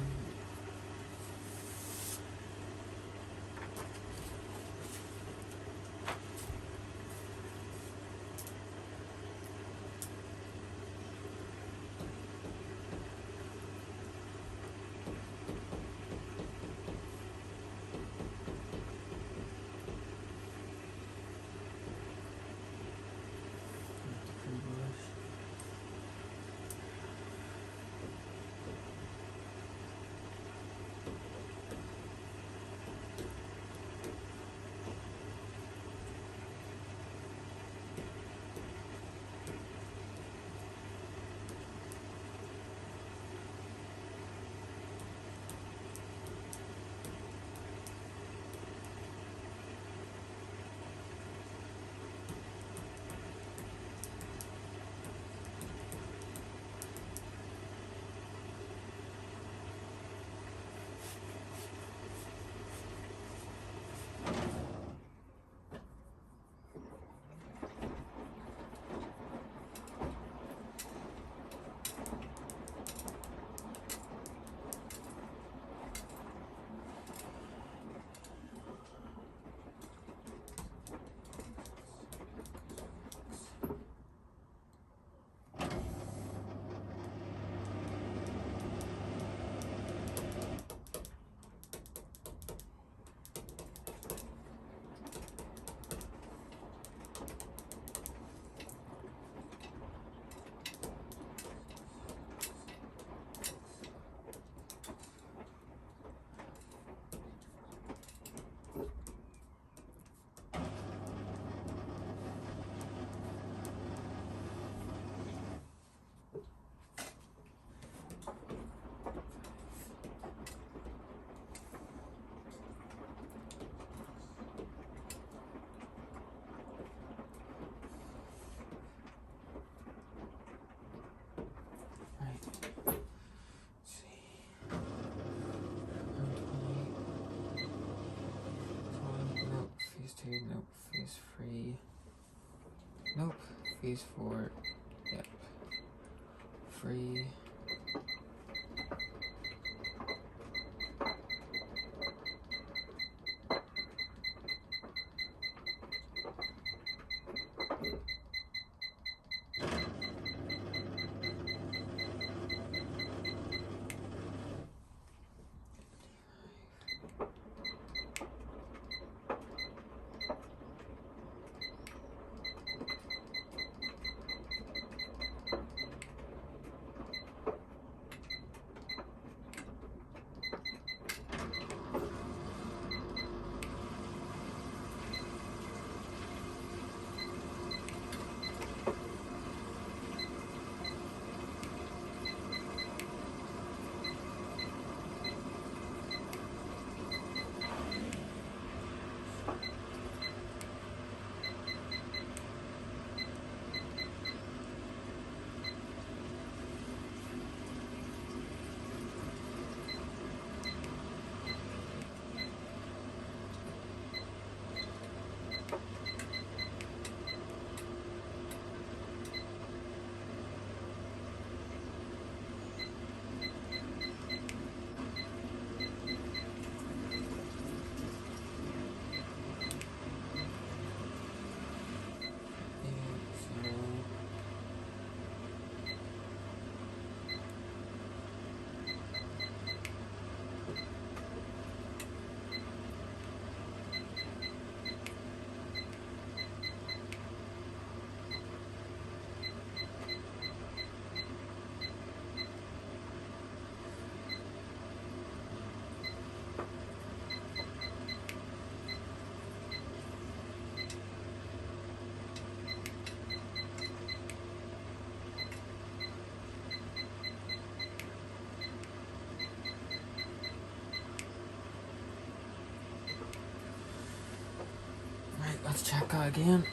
Nope, phase 3. Nope, phase 4. Yep. 3. Right, let's check that again.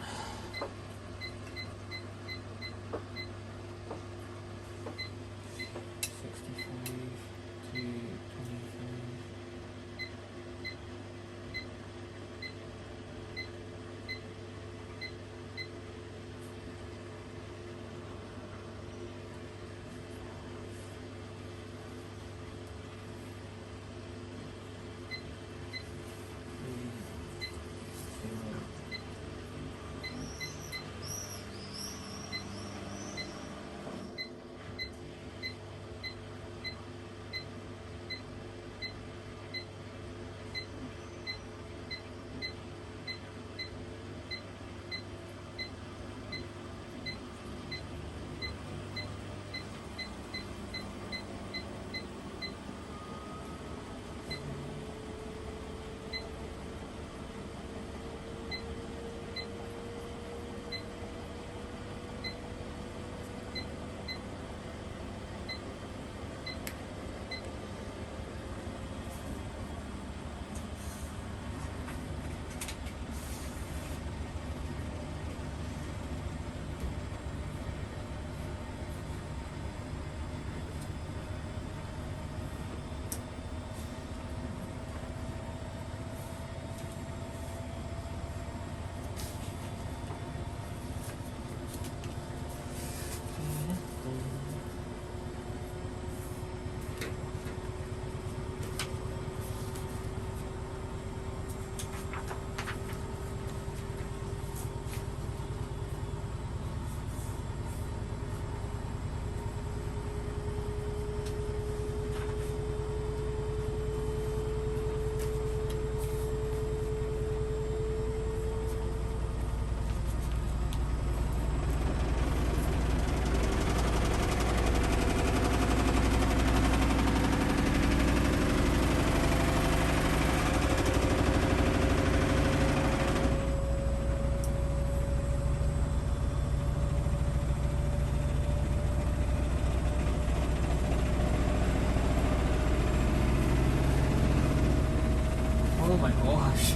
my gosh.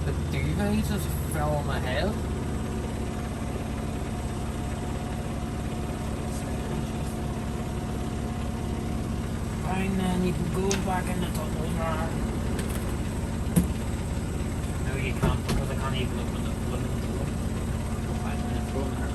The duvet just fell on my head. Fine then, you can go back in the tunnel jar. No, you can't because I can't even open the blooming door. 5 minutes go in there.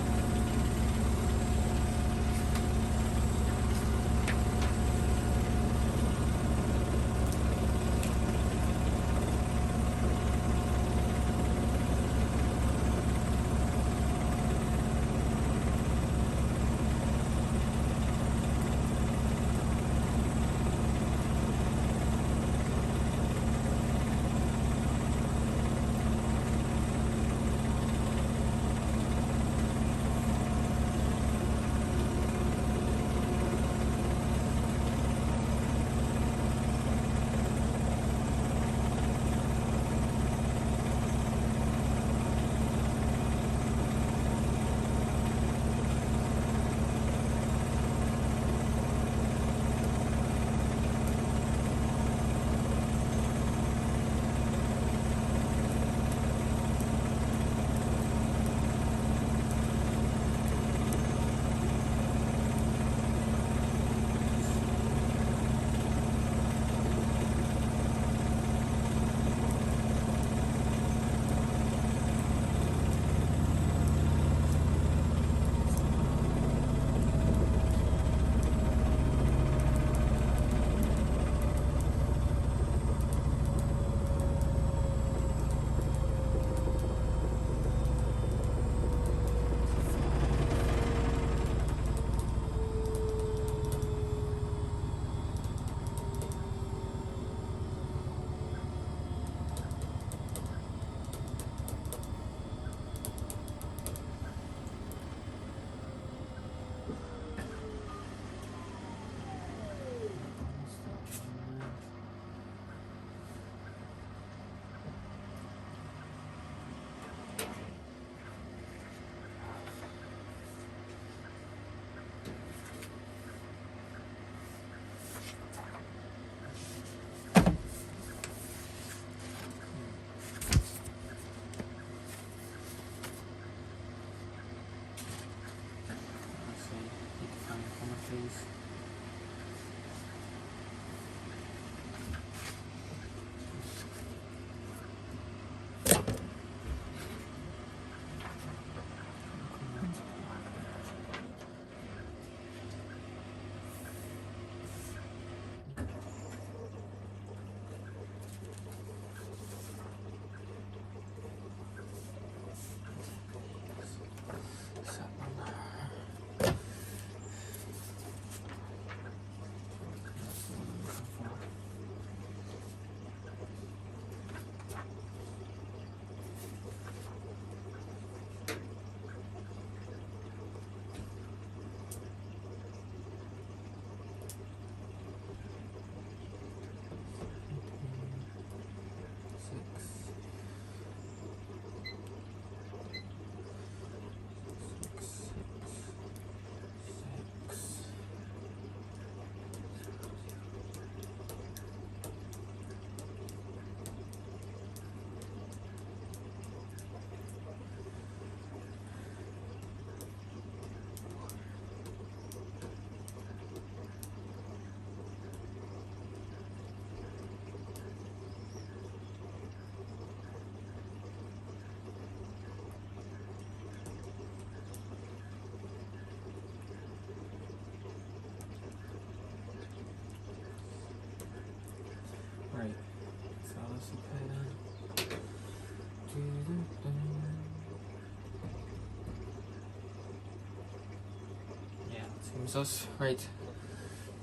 Seems us right.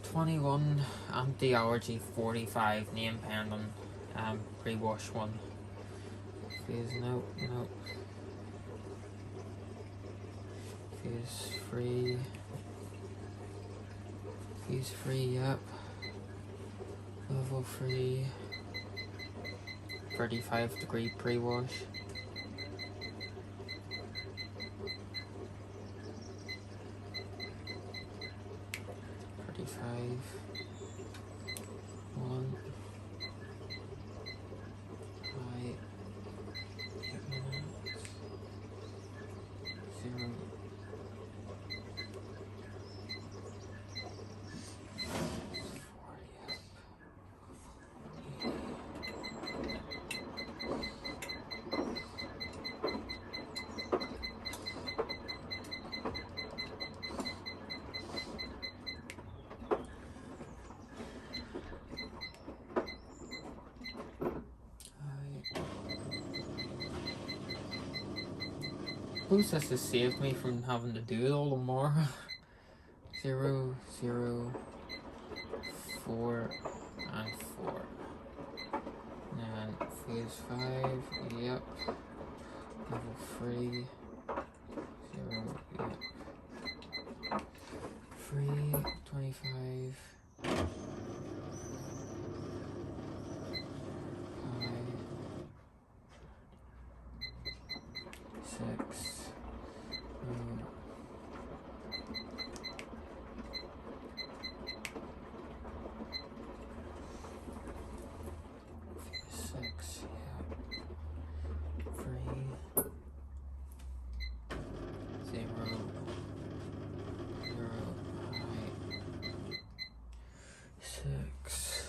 21 anti-allergy, 45 name pending, pre-wash 1. Phase no. Phase free. Phase free, yep. Level free. 35-degree pre-wash. 1. Height 8 minutes. 0. Suppose this has saved me from having to do it all tomorrow. 0, 0, 4, and 4. And phase 5, yep. Level 3, 0, yep. 3, 25. 6. 6, yeah. 3, 0, 0, height. 6.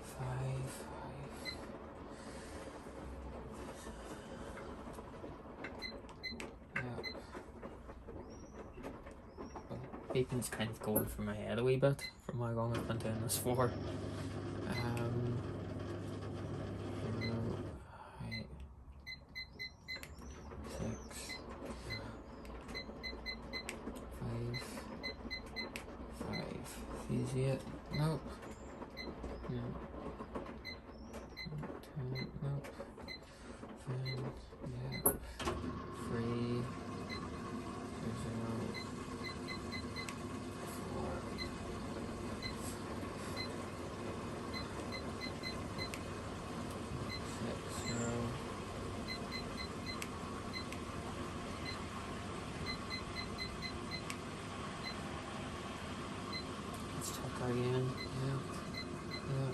5. Beeping's kind of going through my head a wee bit from how long I've been doing this for. 0, height, 6, 5, 5, phase 8, nope, no, 10, nope, 10, yeah, 3, 0, 6, 0. Let's check again. Yeah. Yeah.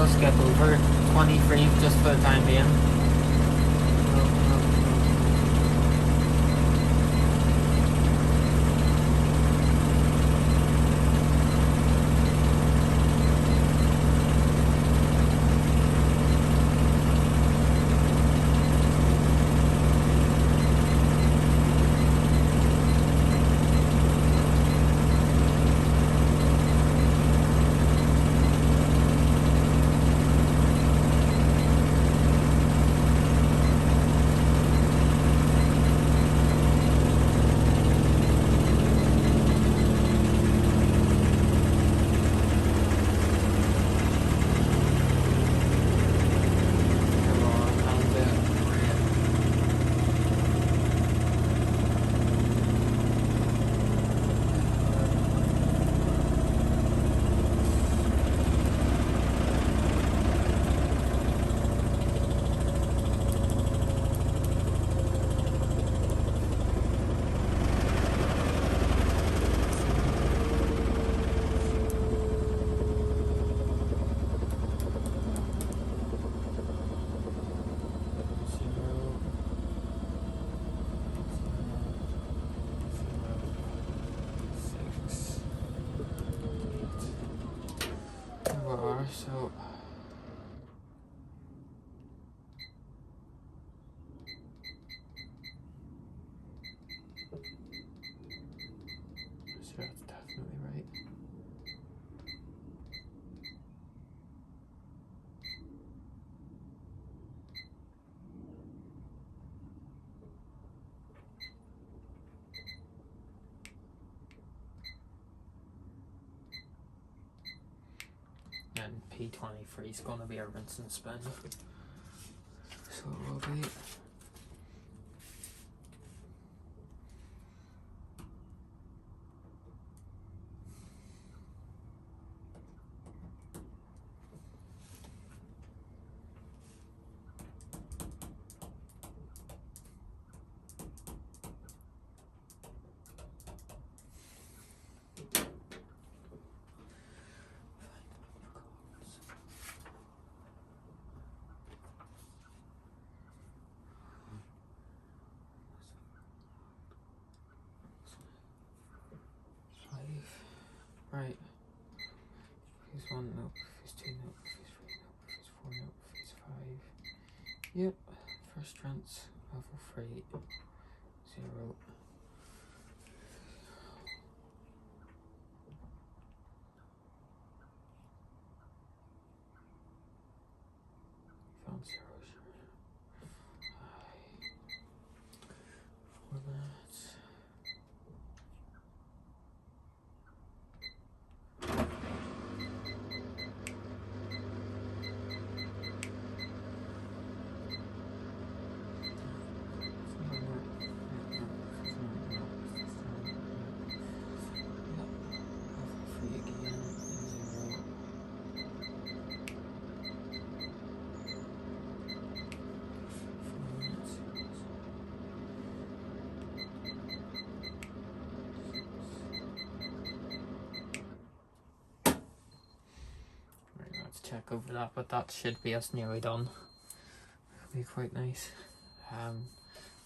we'll skip over 23 just for the time being. So that's definitely right. And P23 is going to be a rinse and spin. So it will be. Right. Phase 1, nope. Phase 2, nope. Phase 3, nope. Phase 4, nope. Phase 5. Yep. First rinse, level 3, 0. Found 0. For that. Check over that, but that should be us nearly done. It'll be quite nice.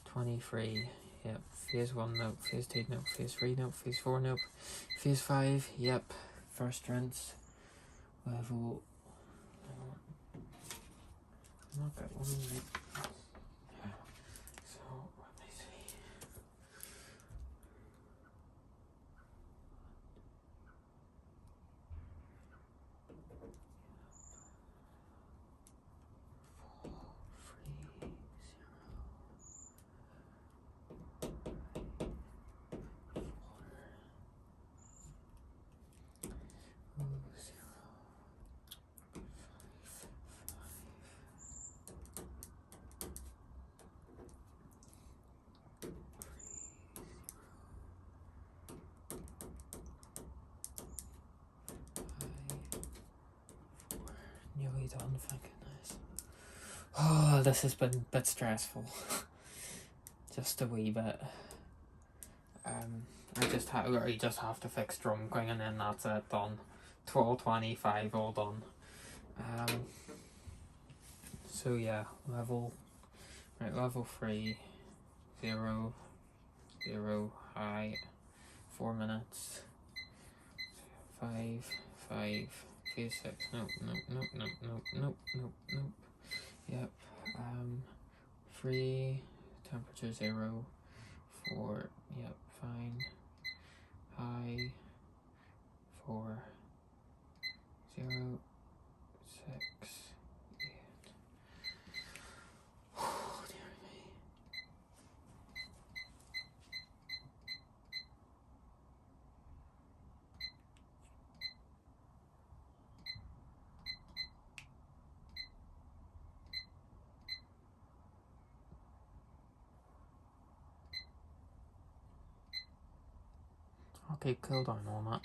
23, yep. Phase 1, nope. Phase 2, nope. Phase 3, nope. Phase 4, nope. Phase 5, yep. First rinse, level. Not that one, right? So, let me see. Nearly done, thank goodness. Oh, this has been a bit stressful. Just a wee bit. I just have to fix drum going and then that's it, done. 12:25 all done. So yeah, level 3, 0, 0, high, 4 minutes, 5, 5, phase 6, nope, yep, 3, temperature 0, 4, yep, fine, high, 4, 0, 6, 8. Oh, dear me. I'll keep cool down on that.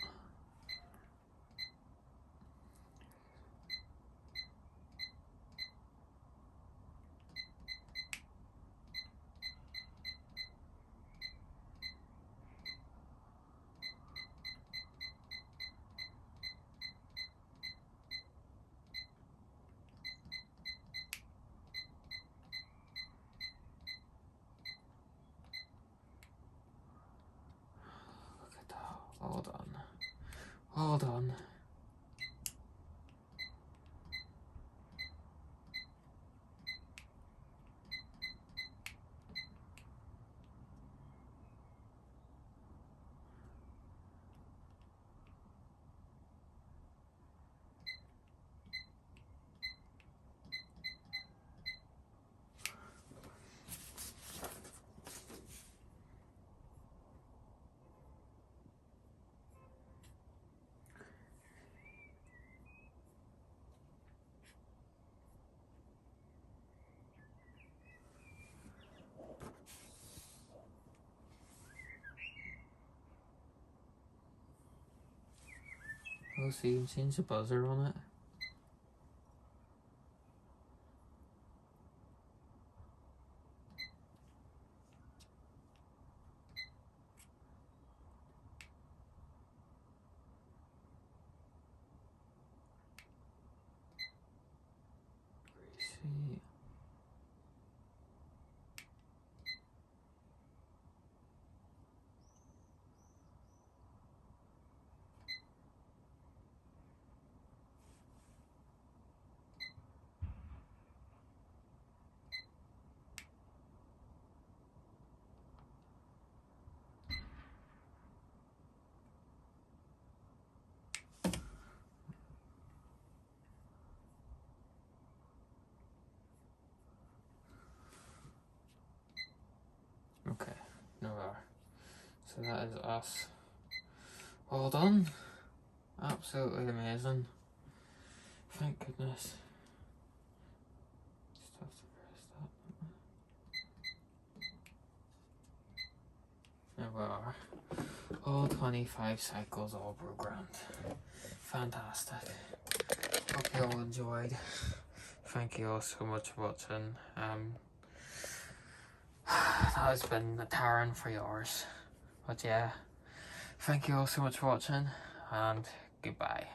Look at that. All done. All done. Oh, so you can change the buzzer on it. See. Okay, no more. So that is us. All done. Absolutely amazing. Thank goodness. Just have to press that. There we are. All 25 cycles all programmed. Fantastic. Hope you all enjoyed. Thank you all so much for watching. That has been a tiring 3 hours. But yeah, thank you all so much for watching, and goodbye.